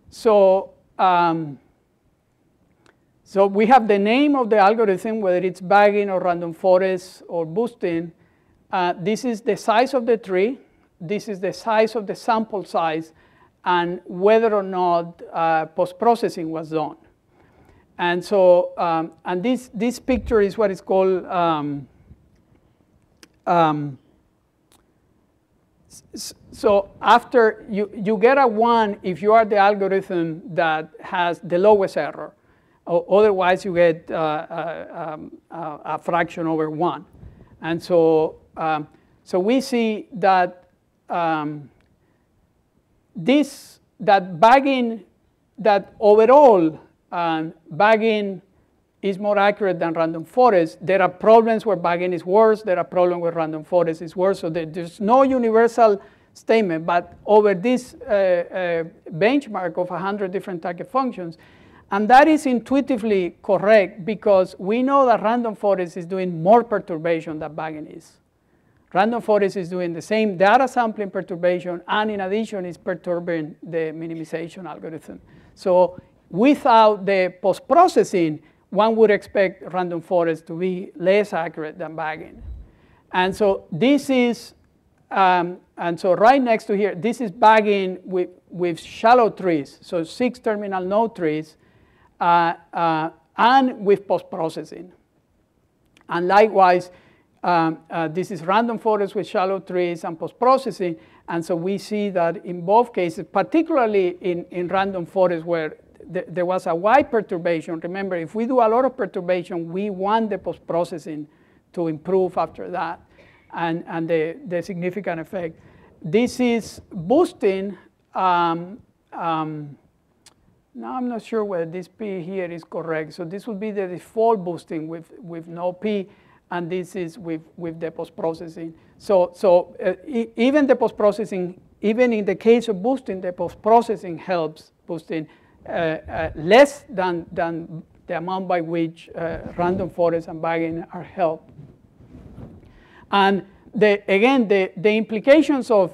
So we have the name of the algorithm, whether it's bagging or random forest or boosting. This is the size of the tree. This is the size of the sample size, and whether or not post-processing was done. And so, and this picture is what is called so after you get a 1 if you are the algorithm that has the lowest error. Otherwise, you get a fraction over 1. And so, so we see that that bagging, that overall bagging is more accurate than random forest. There are problems where bagging is worse. There are problems where random forest is worse. So there's no universal statement. But over this benchmark of 100 different types of functions, and that is intuitively correct because we know that random forest is doing more perturbation than bagging is. Random forest is doing the same data sampling perturbation, and in addition is perturbing the minimization algorithm. So without the post-processing, one would expect random forest to be less accurate than bagging. And so this is, and so right next to here, this is bagging with shallow trees, so 6 terminal node trees, and with post-processing. And likewise, this is random forest with shallow trees and post-processing. And so we see that in both cases, particularly in random forest where there was a wide perturbation. Remember, if we do a lot of perturbation, we want the post-processing to improve after that and the significant effect. This is boosting. Now I'm not sure whether this P here is correct. So this would be the default boosting with no P, and this is with the post-processing. So even the post-processing, even in the case of boosting, the post-processing helps boosting less than the amount by which random forest and bagging are helped. And again, the implications of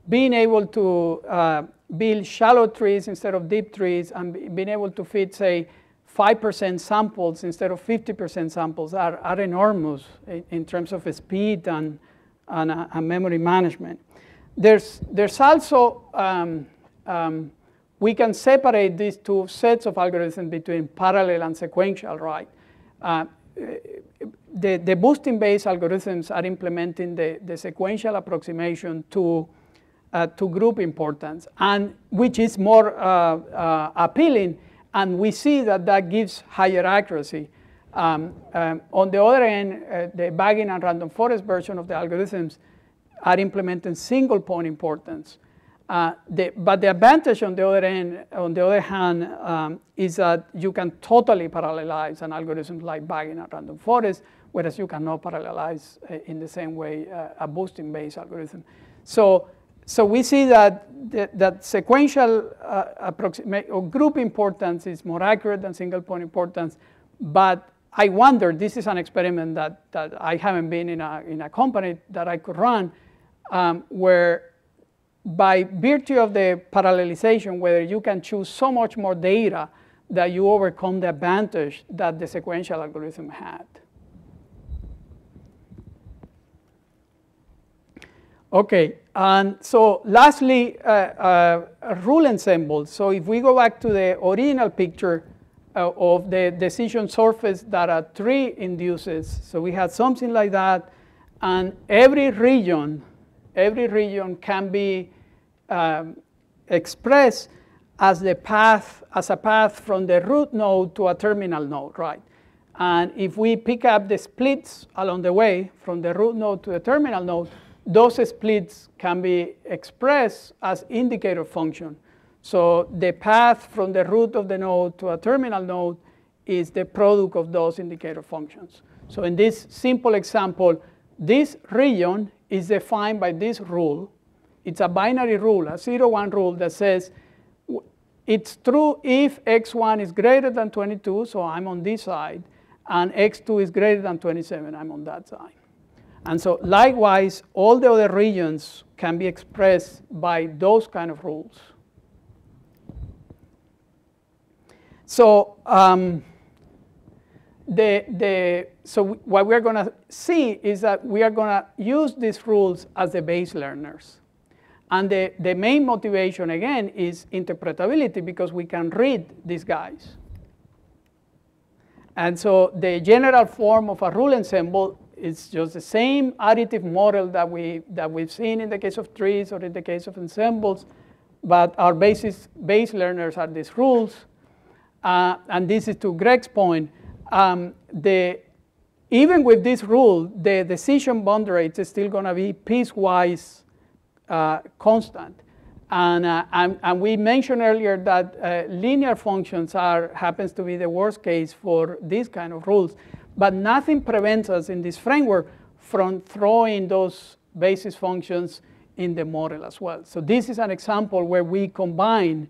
being able to build shallow trees instead of deep trees and being able to fit, say, 5% samples instead of 50% samples are enormous in terms of speed and memory management. There's also, we can separate these two sets of algorithms between parallel and sequential, right? The boosting-based algorithms are implementing the sequential approximation to group importance, and which is more appealing, and we see that gives higher accuracy. On the other end, the bagging and random forest version of the algorithms are implementing single point importance. But the advantage on the other hand, is that you can totally parallelize an algorithm like bagging and random forest, whereas you cannot parallelize in the same way a boosting-based algorithm. So we see that sequential or group importance is more accurate than single point importance. But I wonder, this is an experiment that I haven't been in a company that I could run, where by virtue of the parallelization, whether you can choose so much more data that you overcome the advantage that the sequential algorithm had. Okay, and so lastly, rule ensemble. So if we go back to the original picture of the decision surface that a tree induces, so we had something like that, and every region can be expressed as a path from the root node to a terminal node, right? And if we pick up the splits along the way from the root node to the terminal node, those splits can be expressed as indicator function. So the path from the root of the node to a terminal node is the product of those indicator functions. So in this simple example, this region is defined by this rule. It's a binary rule, a 0-1 rule that says it's true if x1 is greater than 22, so I'm on this side, and x2 is greater than 27, I'm on that side. And so likewise, all the other regions can be expressed by those kind of rules. So so what we're going to see is that we are going to use these rules as the base learners. And the main motivation, again, is interpretability, because we can read these guys. And so the general form of a rule ensemble is just the same additive model that we've seen in the case of trees or in the case of ensembles, but our base learners are these rules. And this is to Greg's point. Even with this rule, the decision boundary rate is still going to be piecewise constant. And we mentioned earlier that linear functions happens to be the worst case for these kind of rules. But nothing prevents us in this framework from throwing those basis functions in the model as well. So this is an example where we combine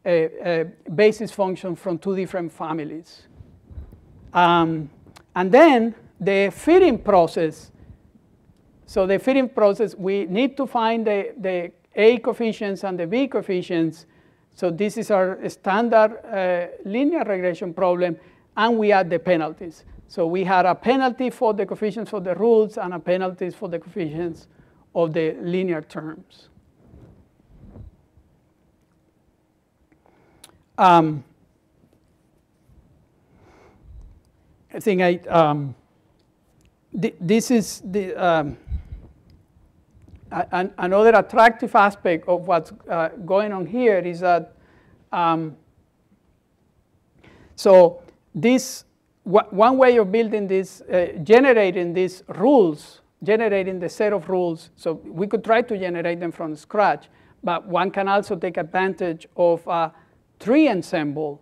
a basis function from two different families. And then the fitting process. So the fitting process, we need to find the A coefficients and the B coefficients. So this is our standard linear regression problem, and we add the penalties. So we had a penalty for the coefficients of the rules and a penalty for the coefficients of the linear terms. I think this is another attractive aspect of what's going on here is that so this one way of building this, generating these rules, generating the set of rules. So we could try to generate them from scratch, but one can also take advantage of a tree ensemble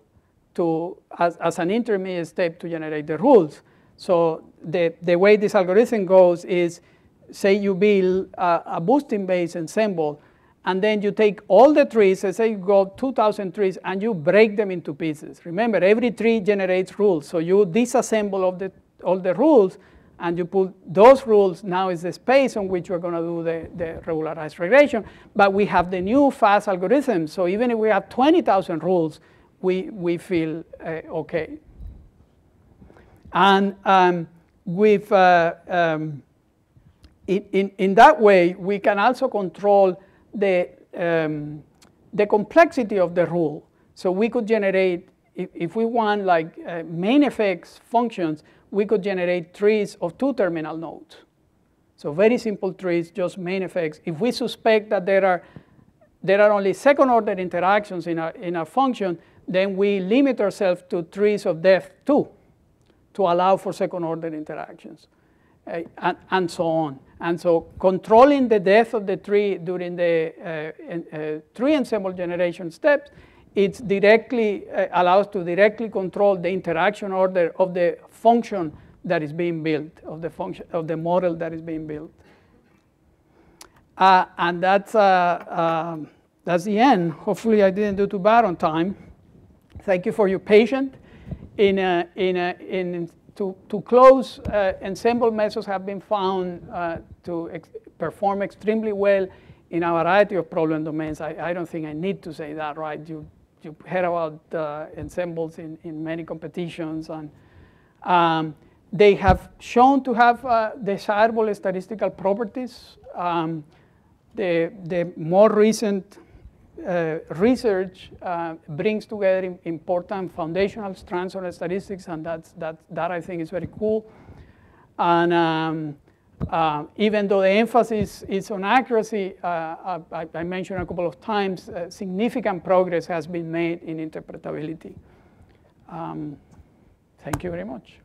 as an intermediate step to generate the rules. So the way this algorithm goes is, say you build a boosting-based ensemble, and then you take all the trees, let's say you go 2,000 trees, and you break them into pieces. Remember, every tree generates rules. So you disassemble all the rules, and you put those rules. Now is the space on which we're going to do the regularized regression. But we have the new fast algorithm. So even if we have 20,000 rules, we feel OK. And in that way, we can also control the complexity of the rule. So we could generate, if we want like main effects functions, we could generate trees of two terminal nodes. So very simple trees, just main effects. If we suspect that there are only second order interactions in a function, then we limit ourselves to trees of depth 2 to allow for second order interactions. And so on. And so controlling the depth of the tree during the tree ensemble generation steps, it directly allows to directly control the interaction order of the function that is being built, of the function of the model that is being built. And that's the end. Hopefully I didn't do too bad on time. Thank you for your patience. To close, ensemble methods have been found to perform extremely well in a variety of problem domains. I don't think I need to say that, right? You heard about ensembles in many competitions. And they have shown to have desirable statistical properties. The more recent research brings together important foundational strands of statistics, and that I think is very cool. And even though the emphasis is on accuracy, I mentioned a couple of times, significant progress has been made in interpretability. Thank you very much.